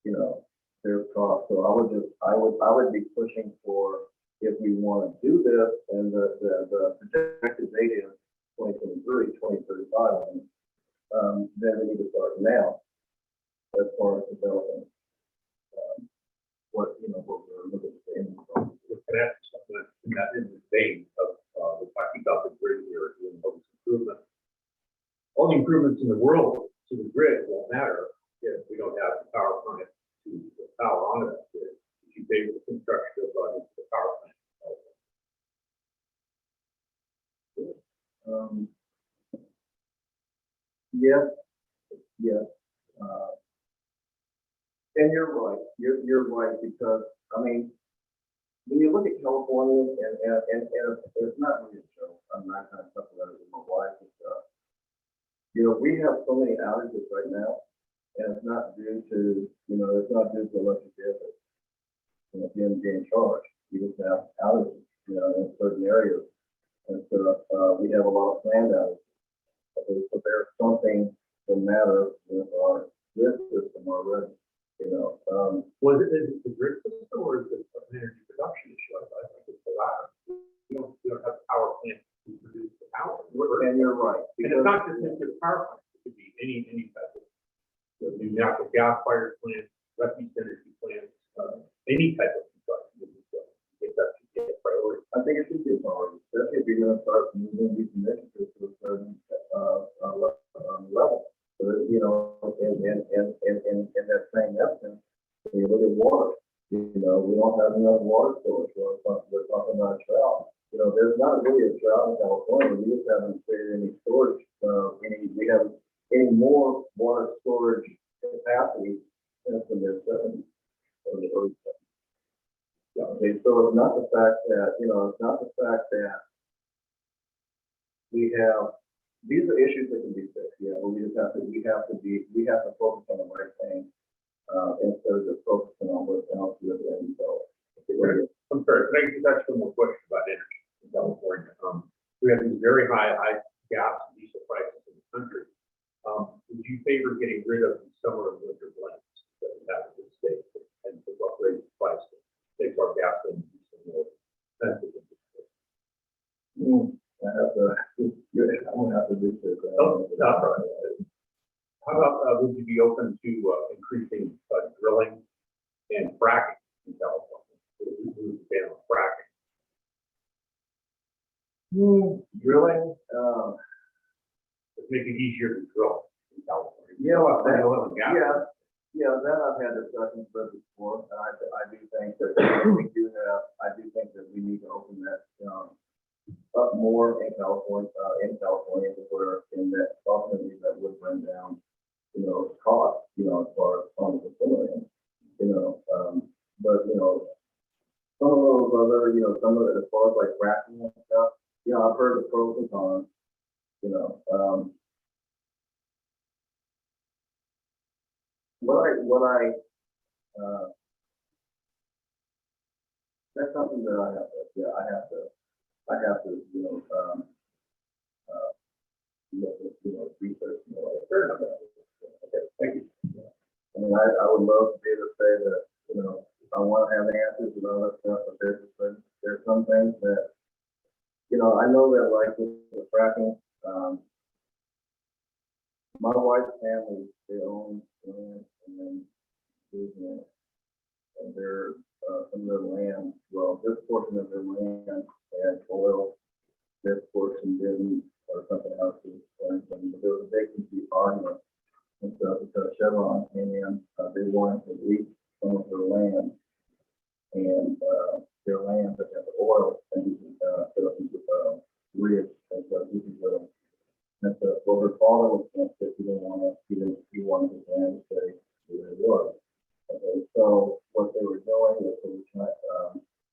you know, there's cost. So I would be pushing for, if we want to do this, and the projected date is 2023, 2035, then we need to start now as far as developing what we're looking at in the vein of we're talking about the grid here, doing all this improvement. All the improvements in the world to the grid won't matter if we don't have the power plant to power on that grid. If you pay for the construction of the power plant. Yes. And you're right. You're right, because I mean, when you look at California, and it's not really a joke. I'm not kind of talking about it with my wife and stuff. You know, we have so many outages right now, and it's not due to electric vehicles. You know, being charged. You just have outages, you know, in certain areas. And so we have a lot of planned outages. So there's something the matter with our grid system already. You know, Was it the grid system, or is it an energy production issue? I think it's the latter. We don't have a power plant to produce the power. and you're right. And it's not just nuclear power plant. It could be any type of new natural gas fired plant, refuse energy plants, any type of construction. I think that should be a priority. I think it should be a priority, especially if you're going to start moving these initiatives to a certain level. So, you know, and that talking about water storage, we're talking about trout. You know, there's not really a drought in California, we just haven't created any storage, we haven't any more water storage capacity since the mid-70s, or the early 70s. Yeah, okay, so it's not the fact that, you know, it's not the fact that we have, these are issues that can be fixed, yeah, but we have to focus on the right thing, instead of just focusing on what's else with the end result. I'm sorry, can I just ask one more question about energy in California? We have these very high gas and diesel prices in the country. Would you favor getting rid of the summer and winter blends that we have in the state and to raise the price to make our gas and diesel more expensive? I'm gonna have to do this. Oh, not right. How about, would you be open to increasing drilling and fracking in California? We would ban on fracking. Drilling, Let's make it easier to drill in California. yeah, well, that, Oil and gas. yeah, that I've had discussions with before, and I do think that I do think that we need to open that, up more in California, where in that ultimately that would bring down, you know, costs, you know, as far as on the consumer end, you know, but, you know, some of those other, you know, some of it as far as like fracking and stuff, you know, I've heard the pros and cons, you know, that's something that I have to, you know, research more. Okay, thank you. I mean, I would love to be able to say that, you know, I want to have answers and all that stuff, but there's some things that, you know, I know that like with the fracking, my wife's family, they own land and then business, and their some of their land, well, this portion of their land had oil, this portion didn't, or something else. But there was a big argument and stuff because Chevron came in, they wanted to lease some of their land, and their land that had the oil, and set up into rigs, and so this is and so, well, her father was against it. He wanted his land to stay where it was. Okay, so what they were doing is they were trying,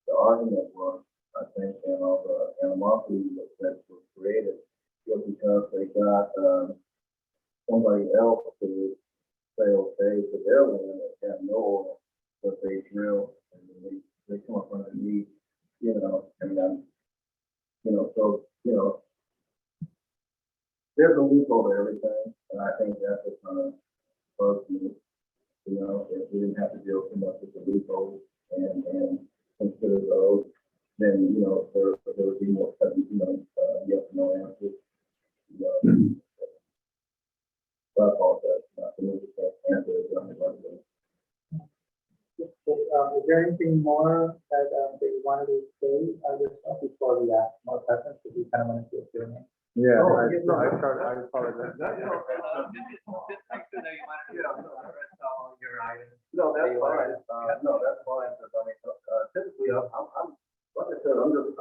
the argument was, I think, and all the animosity that was created was because they got somebody else to say, okay, to their land that had no oil, but they drill and they come up underneath, you know, and then, you know, so, you know, there's a loophole to everything, and I think that's what's kind of bugs me. You know, if we didn't have to deal so much with the loopholes and consider those, then, you know, there would be more, you know, yes or no answers. So I apologize, not to move the answer. Is there anything more that you wanted to say yourself before we ask more questions? Because we kind of wanted to do it. Yeah, Oh, I yeah, no, apologize. No, that's fine. No, that's fine. Because I mean, typically, I'm like I said, I'm just,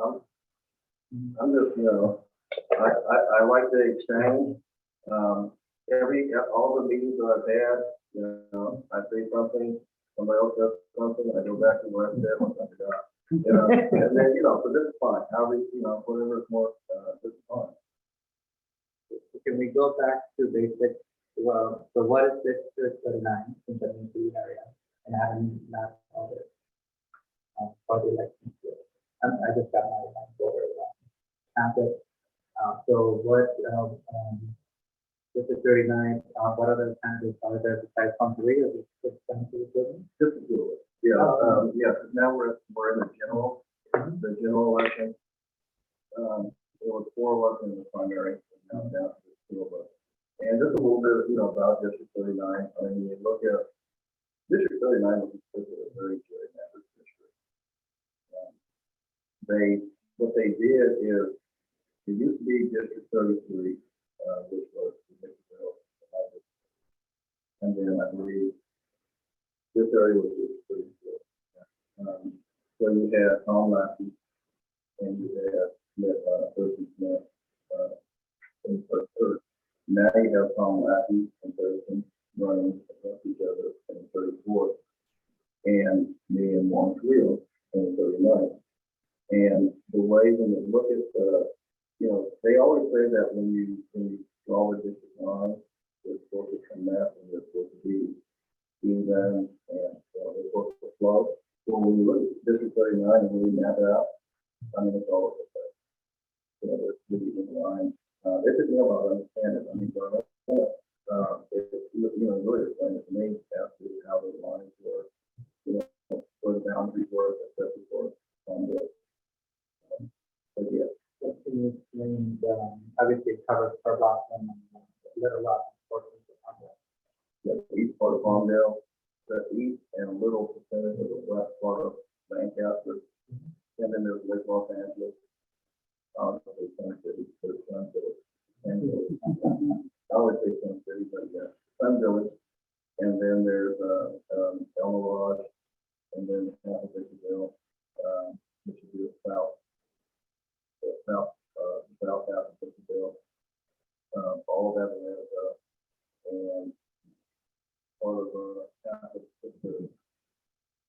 you know, I like to exchange. All the meetings that I've had, you know, I say something, somebody else does something, I go back to what I said once I forgot. You know, and then, you know, so this is fine. You know, whatever is more, this is fine. Can we go back to basic? Well, so what is District 39 in the New area? And having not all it for the election here. I just got my voter campus. So what District 39, what other candidates are there besides Conservative? Is it Just to do it. Yeah, yeah, now we're in the general election. There were 4 of us in the primary, and now down to 2 of us. And just a little bit, you know, about District 39. I mean, you look at District 39 was a very gerrymandered district. What they did is, it used to be District 33, which was the Nickel, and then I believe this area was District 34. So you had Tom Lackey, and you had Thurston Smith, in first third. Now you have Tom Lackey and Thurston running against each other in 34th, and me and Juan Creel in 39th. And the way when you look at they always say that when you draw the district line, they're supposed to connect and they're supposed to be even, and they're supposed to flow. So when you look at District 39 and when you map it out, I mean, it's all over the place. There's really good lines. It took me a while to understand it. I mean, really explained it to me as to how the lines were, where the boundaries were, especially for this. But yeah. Can you explain obviously it covers Pearblossom and Little Rock portions of Palmdale. The east part of Palmdale, the east and a little percentage of the west part of Lancaster, and then there's Lake Los Angeles. Obviously, Sun City, there's Sun City, and I would say Sun City, but yeah, Sun Village, and then there's El Mirage, and then half of Victorville, which is the south half of Victorville. All of that is and part of half of Victorville.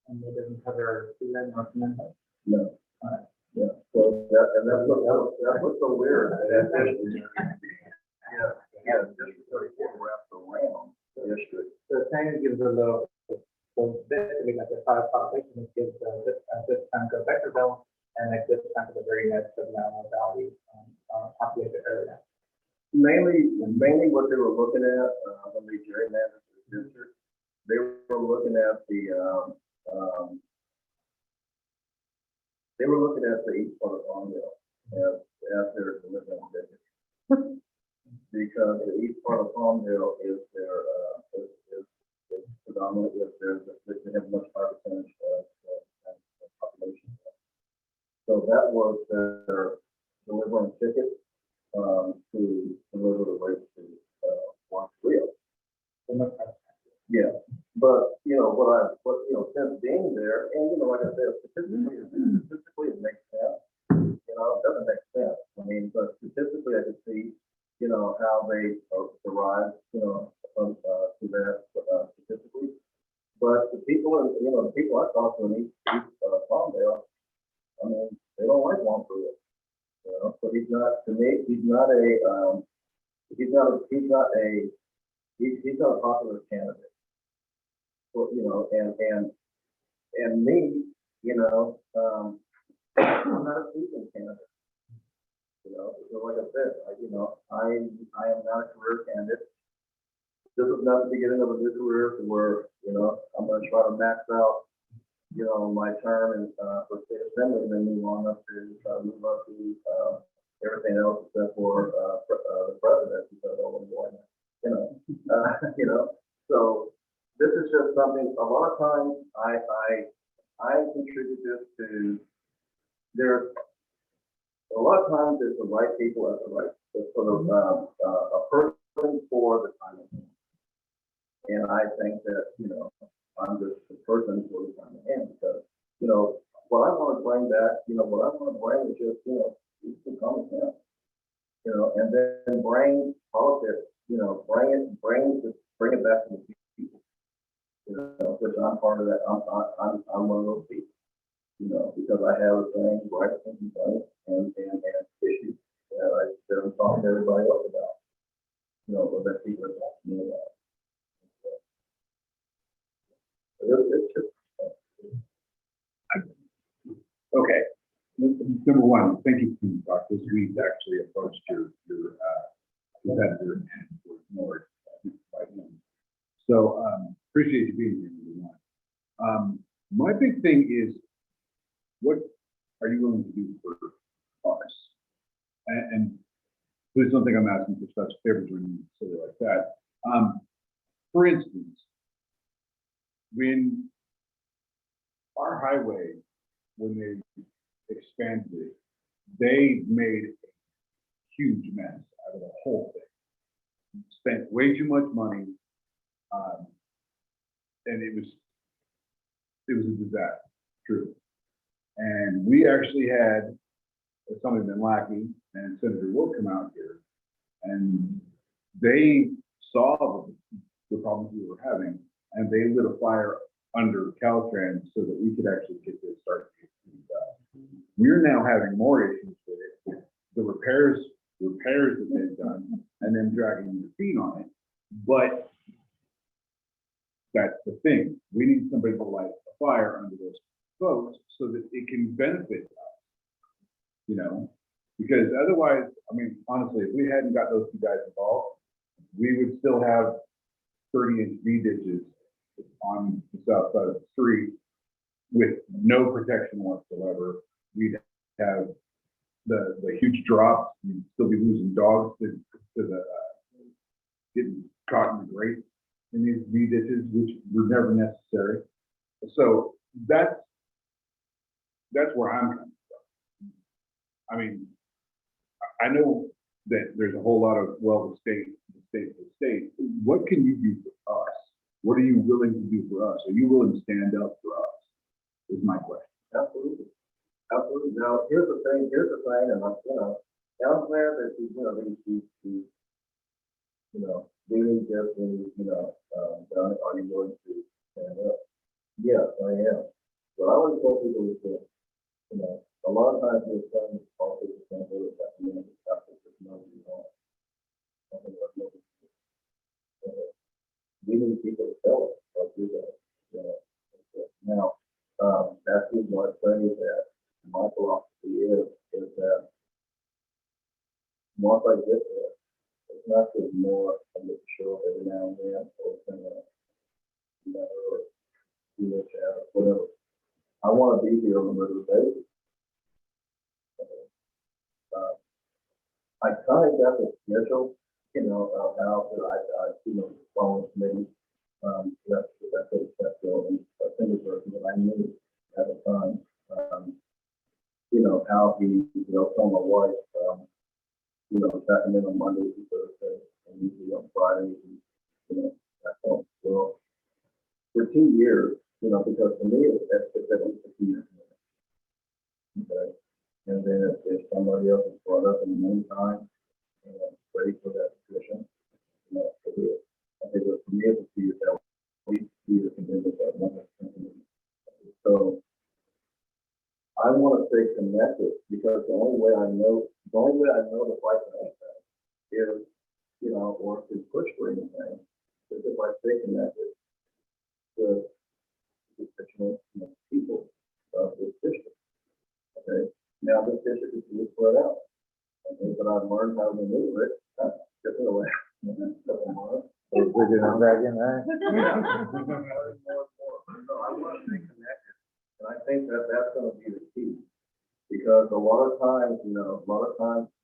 And it doesn't cover Sealand or Menlo. No. Yeah. So that's what's so weird. Yeah. District 34 wraps around the district. So it kind of gives a little, so basically like the 5 population, it gives this chunk of Victorville and like this chunk of the very next of Navajo Valley populated area. Mainly what they were looking at when they gerrymandered the district, they were looking at the east part of Palmdale as their delivering district. Because the east part of Palmdale is their is predominantly they have much higher percentage of population. So that was their delivering ticket to deliver the race to Juan Creel. Yeah, but since being there, and like I said, statistically it makes sense. It doesn't make sense. I mean, but statistically I could see, how they arrived, to that statistically. But the people I talked to in East Palmdale, I mean, they don't like Juan Creel. So he's not, to me, he's not a popular candidate. Well, and me, I'm not a seasoned candidate. So like I said, I am not a career candidate. This is not the beginning of a new career where, I'm going to try to max out, my term and for State Assembly, and then move on up to try to move up to everything else except for the president, because I don't want to, So this is just something. A lot of times, I contribute this to there's a lot of times it's the right people at the right sort of a person for the time of hand. And I think that I'm just the person for the time of hand because what I want to bring back, what I want to bring is just some common sense, and then bring politics, bring it back to the people, which I'm part of that. I'm one of those people. Because I have things, rights and complaints and issues that I'm talking to everybody else about. What that people are talking to me about. It's just, Okay. Number one, thank you for the talk. This week actually approached your competitor and was ignored by him. So appreciate you being here, number one. My big thing is, what are you willing to do for us? And please don't think I'm asking for such favors or anything silly like that. For instance, when our highway, when they expanded it, they made a huge mess out of the whole thing. Spent way too much money, and it was a disaster, truly. And we actually had somebody been lacking, and Senator Will come out here, and they saw the problems we were having, and they lit a fire under Caltrans so that we could actually get this started. We're now having more issues with it, the repairs that they've done, and then dragging their feet on it. But that's the thing. We need somebody to light a fire under those folks so that it can benefit us, you know? Because otherwise, I mean, honestly, if we hadn't got those two guys involved, we would still have 30-inch V ditches on the south side of the street with no protection whatsoever. We'd have the huge drops. We'd still be losing dogs to the getting caught in the grate in these V ditches, which were never necessary. So that's where I'm coming from. I mean, I know that there's a whole lot of, well, the state. What can you do for us? What are you willing to do for us? Are you willing to stand up for us? Is my question. Absolutely. Absolutely. Now, here's the thing, and I'm, I'm glad that doing this and, done, are you willing to stand up? Yes, I am. But I always tell people is that, a lot of times we're trying to talk to the same way that we need people to tell us what do that. Now, that's what I say that my philosophy is that once I get there, it's not just more I get to show up every now and then or do this or whatever. I want to be here on a regular basis. I kind of got the schedule, of how I follow committee. That's and a single person that I knew at the time. How he, told my wife, checking in on Mondays and Thursdays and usually on Fridays and, that's all. Well, for 2 years, because for me, it's at least a 2 years. Okay. And then if somebody else is brought up in the meantime, ready for that position, so be it. I think for me, it's a 2 years out. We see the commitment that one company. So I want to stay connected because the only way I know the fight for anything is, or to push for anything, is if I stay connected to the constituents, people of this district. Okay. Now this district is really spread out. Okay, but I've learned how to maneuver it different way. Bigger than dragon, right? So I want to stay connected. And I think that that's going to be the key. Because a lot of times,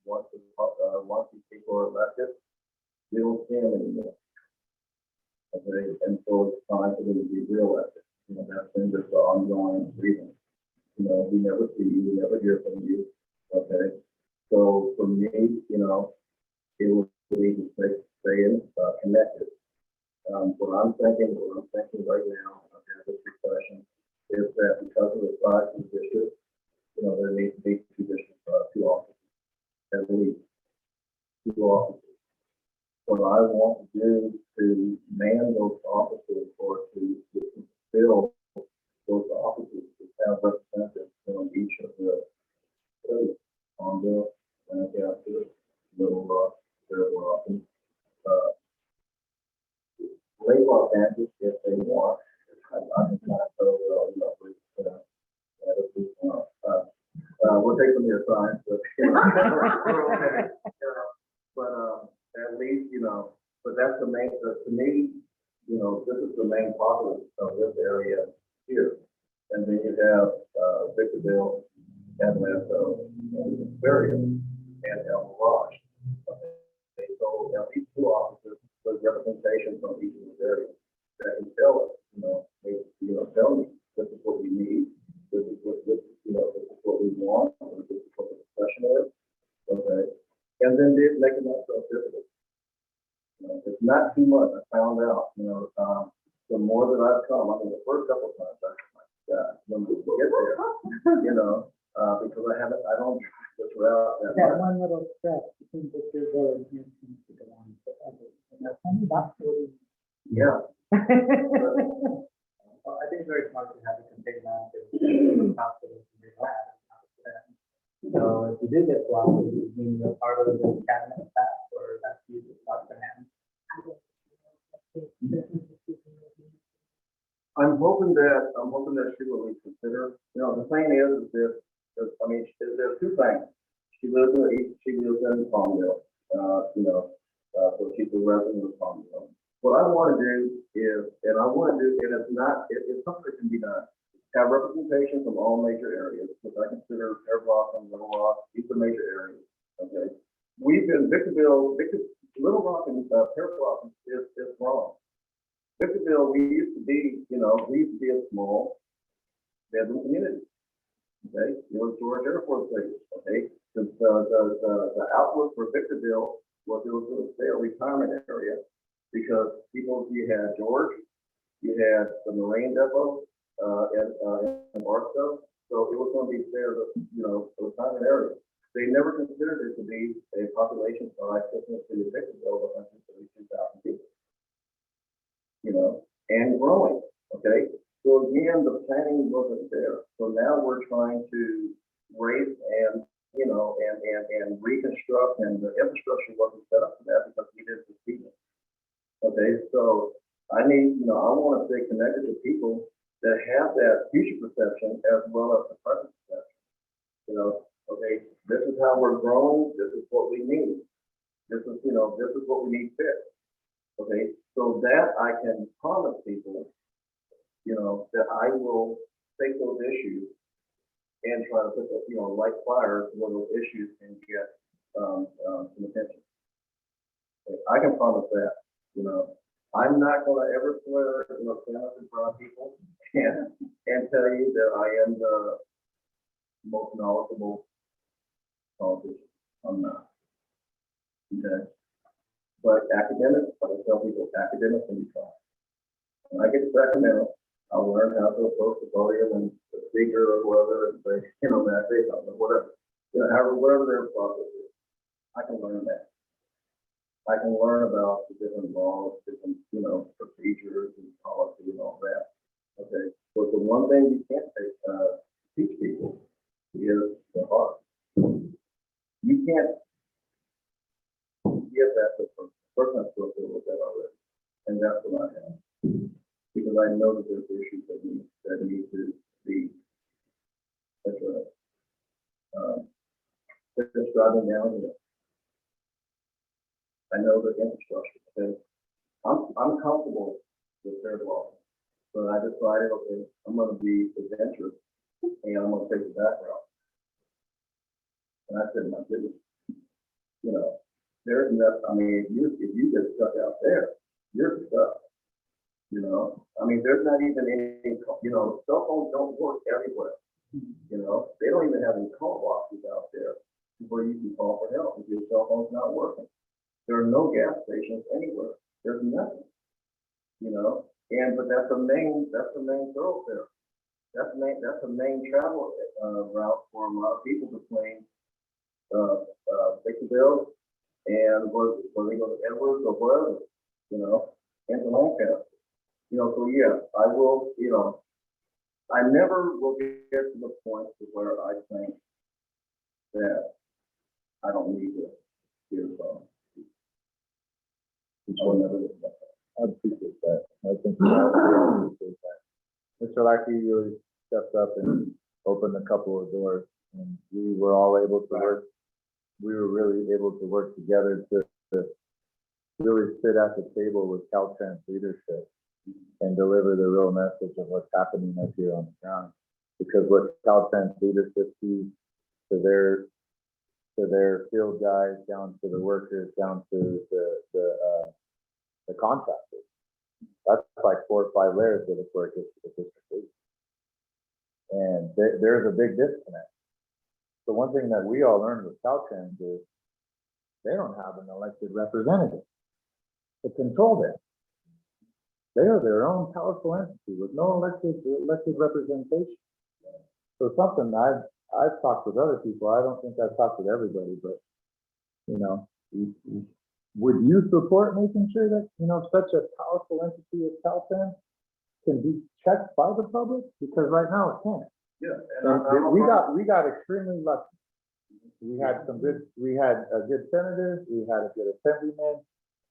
once these people are elected, they don't see them anymore. Okay, and so it's time for them to be reelected. That's been just the ongoing reason. We never see you, we never hear from you. Okay, so for me, it will be to stay connected. What I'm thinking right now, I've had this discussion, is that because of the size of the district, there needs to be two offices, at least 2 offices. What I want to do to man those offices or to fill those offices to have representatives from each of the areas, Conville, Lancaster, Little Rock, Fairwell, Lake Los Angeles, if they want. I'm just not so we'll take some of your time, but at least but that's the main. To me, this is the main populace of this area here, and then you have Victorville, Atlanta, Aquarium, and El Mirage. Okay. So these 2 offices with representation from each of those areas that can tell us, tell me this is what we need, this is what we want, this is what the discussion is. Okay. And then they're making that stuff difficult. It's not too much. I found out, the more that I've come, the first couple of times I when we get there, you know, because I don't drive this route that That much. one little stretch between Victorville and Houston to go on forever. You know, tell me about it. Yeah, Well, I think it's very smart to have a container manager. Hospitals and their labs. So if you do get blocked, it would mean you're part of the cabinet staff or that's you just start the hand. I'm hoping that she will reconsider. You know, the thing is this, I mean, there's two things. She lives in Palmdale, you know, so she's a resident of Palmdale. What I want to do is, and it's something that can be done. Have representation from all major areas, which I consider Pearblossom, Little Rock, these are major areas, okay? We've been, Little Rock and Pearblossom is wrong. Victorville, we used to be a small bedroom community, okay? You know, George Air Force Base, okay? The outlook for Victorville was it was going to stay a retirement area because you had George, you had the Marine Depot, in Barstow, so it was going to be there, you know, a retirement area. They never considered it to be a population size in the city of Victorville of 132,000 people. You know, and growing, okay? So again, the planning wasn't there. So now we're trying to raise and, you know, and reconstruct, and the infrastructure wasn't set up for that because we didn't see it. Okay, so I want to stay connected to people that have that future perception as well as the present perception. You know, okay, this is how we're growing, this is what we need. This is what we need fixed. Okay, so that I can promise people, you know, that I will take those issues and try to put, light fire where those issues can get some attention. Okay, I can promise that, you know. I'm not going to ever swear, stand up in front of people and tell you that I am the most knowledgeable politician. I'm not. Okay. But academics, I tell people, academics can be taught. When I get to Sacramento, I'll learn how to approach the podium and the speaker or whoever and say, that say something, whatever. Whatever their process is, I can learn that. I can learn about the different laws, different, procedures and policy and all that. Okay. But the one thing you can't teach people is the heart. You can't give that to the person that's supposed to look at already. And that's what I have. Because I know that there's issues that need to be addressed. Just driving down here. I know the infrastructure. Okay? I'm comfortable with their law. But I decided, okay, I'm going to be adventurous and I'm going to take the back route. And I said, my goodness, there's enough. I mean, if you get stuck out there, you're stuck. There's not even any, cell phones don't work everywhere. They don't even have any call boxes out there where you can call for help if your cell phone's not working. There are no gas stations anywhere. There's nothing. But that's the main thoroughfare. That's the main travel route for a lot of people between Victorville and where they go to Edwards or wherever, and to Lancaster. So yeah, I will, I never will get to the point to where I think that I don't need to hear from. I appreciate that. I think we all appreciate that. Mr. Lackey really stepped up and opened a couple of doors, and we were all able to work. We were really able to work together to really sit at the table with Caltrans leadership and deliver the real message of what's happening up here on the ground. Because what Caltrans leadership sees to their field guys, down to the workers, down to the contractors. That's like 4 or 5 layers of this work is. And there's a big disconnect. So one thing that we all learned with Caltrans is they don't have an elected representative to control them. They are their own powerful entity with no elected representation. So something I've talked with other people, I don't think I've talked with everybody, but, you know, would you support making sure that, you know, such a powerful entity as Caltrans can be checked by the public? Because right now it can't. Yeah. And we got extremely lucky. We had a good senator, we had a good assemblyman,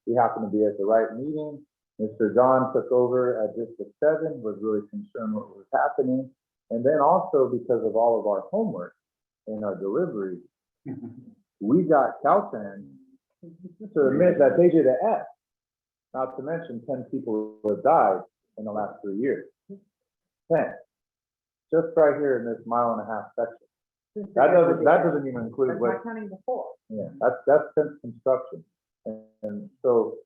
we happened to be at the right meeting. Mr. John took over at District 7, was really concerned what was happening. And then also because of all of our homework and our delivery, we got Caltrans to admit that they did an F. Not to mention 10 people have died in the last 3 years. 10. Just right here in this 1.5 mile section. That doesn't even include what. That's not counting before. Yeah, that's since construction. And so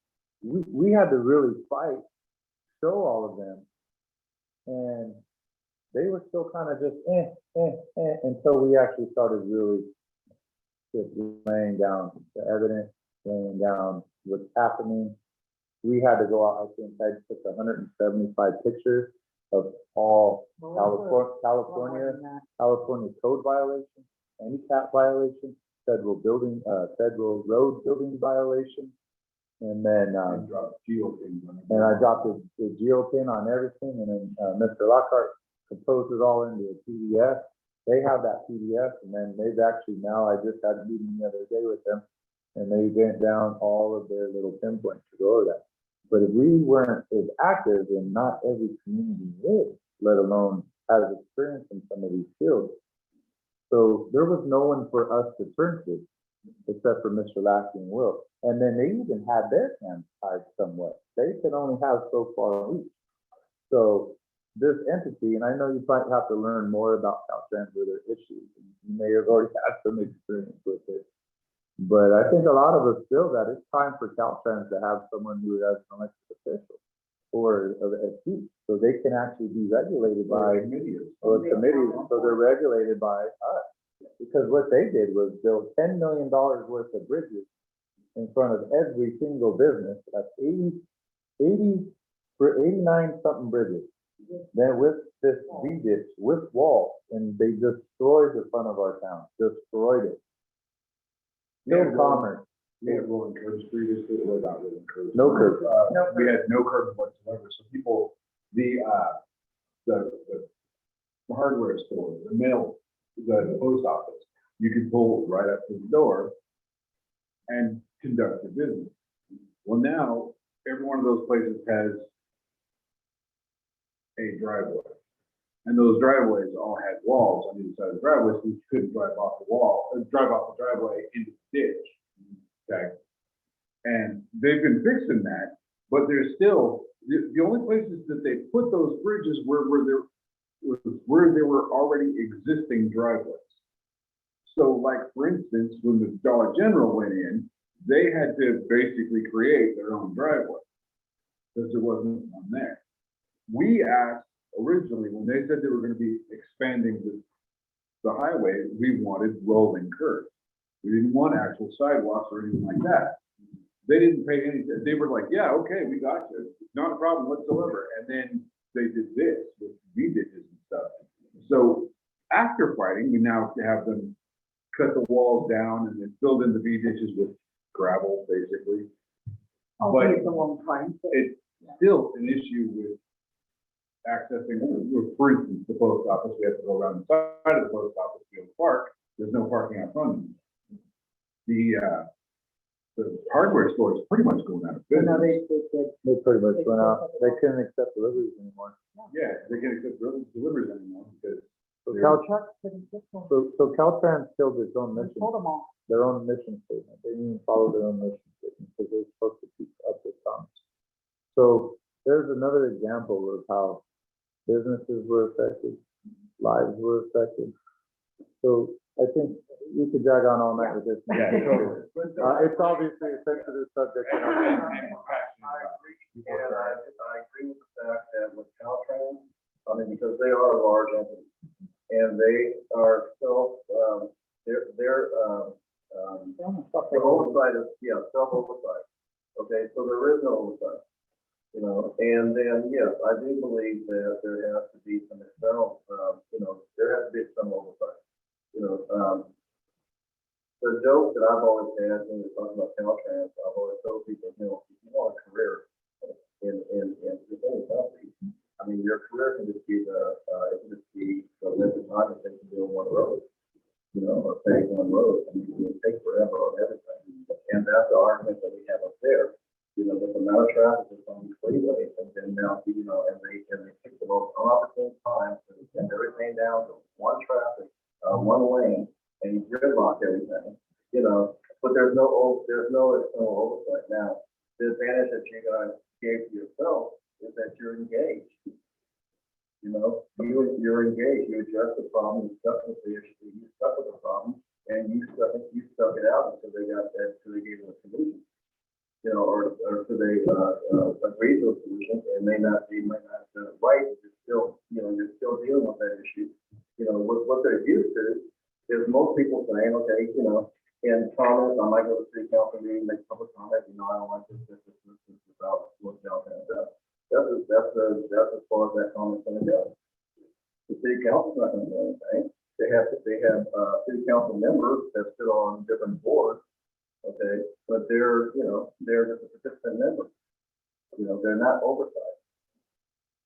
we had to really fight, show all of them. And they were still kind of just until we actually started really just laying down the evidence, laying down what's happening. We had to go out, I think I took 175 pictures of all California code violations, handicap violations, federal road building violations. And then, and I dropped the geopin on everything, and then Mr. Lockhart composed it all into a PDF. They have that PDF, and then they've actually now, I just had a meeting the other day with them, and they went down all of their little pinpoints to go over that. But if we weren't as active, and not every community is, let alone has experience in some of these fields. So there was no one for us to turn to, except for Mr. Lasky and Will. And then they even had their hands tied somewhat. They can only have so far reach. So this entity, and I know you might have to learn more about Caltrans with their issues. You may have already had some experience with it. But I think a lot of us feel that it's time for Caltrans to have someone who has an elected official or a seat, so they can actually be regulated by a committee, so they're regulated by us. Because what they did was build $10 million worth of bridges in front of every single business. That's 89 something bridges. Then with this V-ditch, with walls, and they destroyed the front of our town, destroyed it. No commerce. We had rolling curbs previously, or not rolling curbs. No curbs. We had no curbs whatsoever. So people, the hardware store, the mail, the post office, you could pull right up to the door and conduct your business. Well, now every one of those places has a driveway, and those driveways all had walls on either side of the driveway, so you couldn't drive off the wall, drive off the driveway into the ditch. Okay, and they've been fixing that, but there's still the only places that they put those bridges where there were already existing driveways. So, like for instance, when the Dollar General went in, they had to basically create their own driveway because there wasn't one there. We asked originally when they said they were going to be expanding the highway, we wanted rolling curbs. We didn't want actual sidewalks or anything like that. They didn't pay anything. They were like, yeah, okay, we got you. It's not a problem whatsoever. And then they did this with V-ditches and stuff. So after fighting, we now have them cut the walls down and then filled in the V-ditches with gravel, basically. But It's a long time. it's still an issue with accessing, for instance, the post office. We have to go around the side of the post office to go to park. There's no parking out front. The hardware store is pretty much going out of business. No, they pretty much went out. They couldn't accept deliveries anymore. Yeah, they can't accept deliveries anymore because So so Caltrans killed its own mission, Hold them all. their own mission statement. They didn't even follow their own mission statement because they're supposed to keep up with promise. So there's another example of how businesses were affected, lives were affected. So I think we could drag on all night with this. It's obviously a sensitive subject. I agree, and I agree with the fact that with Caltrans, I mean, because they are a large entity, and they are their oversight is, self-oversight. Okay, so there is no oversight. You know, and then, yes, I do believe that there has to be some external, there has to be some oversight. The joke that I've always had when we're talking about Caltrans, I've always told people, if you want a career in any company, I mean, your career can just be it can just be the length of time it takes to do one road, or pay one road. I mean, it takes forever on everything. And that's the argument that we have up there. With the amount of traffic that's on the freeway, and then now, and they pick the most opportune time to send everything down to one traffic, one lane, and you gridlock everything, but there's no external oversight. Now, the advantage that you guys gave to yourself is that you're engaged. You're engaged, you address the problem, you stuck with the issue, you stuck with the problem, and you stuck it out until they gave them a solution. Or so they agree to a solution, and may not have done it right, but you're still dealing with that issue. What they're used to is most people saying, okay, in comments, I might go to the city council meeting, make public comment, I don't like this about what Caltrans does. That's as far as that comment's gonna go. The city council's not gonna do anything. They have city council members that sit on different boards. Okay, but they're just a participant member. They're not oversight.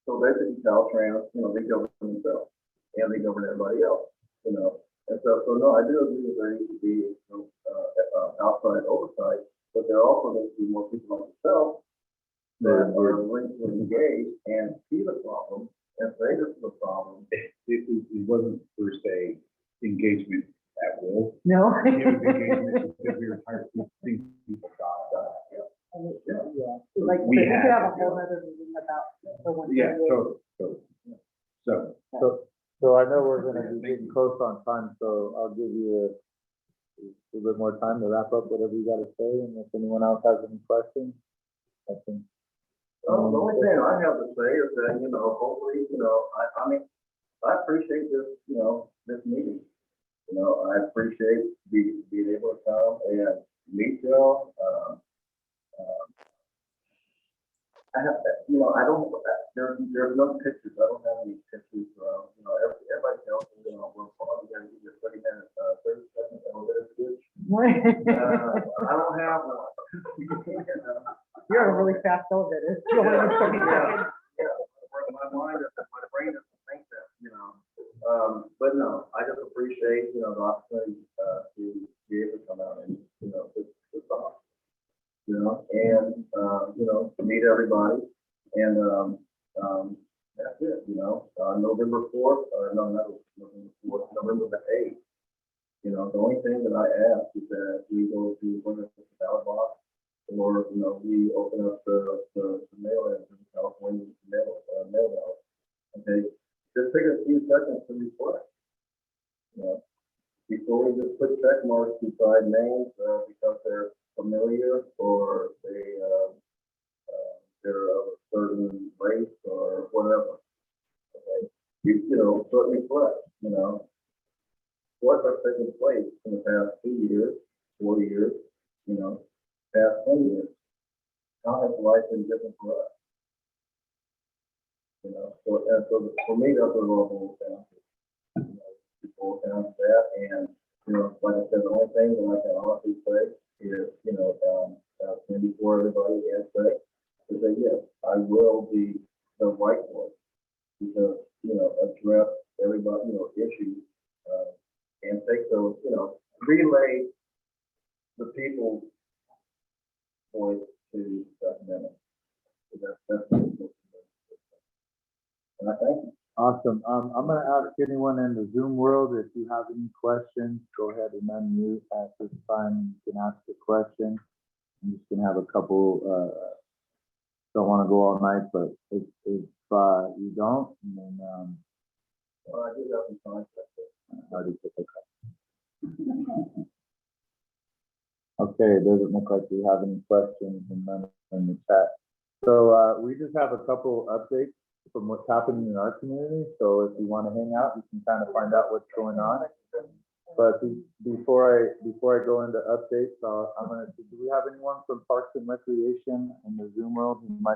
So basically, Caltrans, they govern themselves and they govern everybody else. And so no, I do agree that there needs to be outside oversight, but there also needs to be more people like yourself that are willing to engage and see the problem and say this is a problem. It wasn't per se engagement at will. No. It was engagement because we were tired of seeing people die. Yeah, like, We we could had have a to whole go. other meeting about the one. Yeah, So I know we're gonna be getting close on time, so I'll give you a little bit more time to wrap up whatever you gotta say, and if anyone else has any questions, I think. The only thing I have to say is that, hopefully, I mean, I appreciate this, this meeting. I appreciate being able to come and meet y'all. I have, I don't, there's no pictures. I don't have any pictures. Everybody else, we're probably gonna give you a 30-minute, 30 second elevator pitch. I don't have one. You're a really fast elevator. My mind, my brain doesn't think that, but no, I just appreciate, the opportunity, to be able to come out and, to talk, and, to meet everybody. And, that's it, November 4th, no, not November 4th, November the 8th. The only thing that I ask is that we go to whether it's the ballot box or, we open up the mail in California mail out. Okay, just take a few seconds to reflect. Before we just put check marks beside names because they're familiar or they're of a certain race or whatever. Okay, but reflect. What has taken place in the past 2 years, 4 years, past 10 years? How has life been different for us? So for me, that's what it all boils down to. It boils down to that, and like I said, the only thing that I can honestly say is, and before everybody has said, is that yes, I will be the right voice because address everybody, issues, and take those, relay the people's voice to that amendment. So that's what it's supposed to be. And I thank you. Awesome. I'm gonna ask anyone in the Zoom world, if you have any questions, go ahead and unmute at this time. You can ask a question. I'm just gonna have a couple, don't wanna go all night, but if you don't, then, Well, I do have some time. I already took a couple. Okay, it doesn't look like we have any questions in the chat. So, we just have a couple updates from what's happening in our community. So if you want to hang out, you can kind of find out what's going on. But before I go into updates, I'm gonna, do we have anyone from Parks and Recreation in the Zoom world who might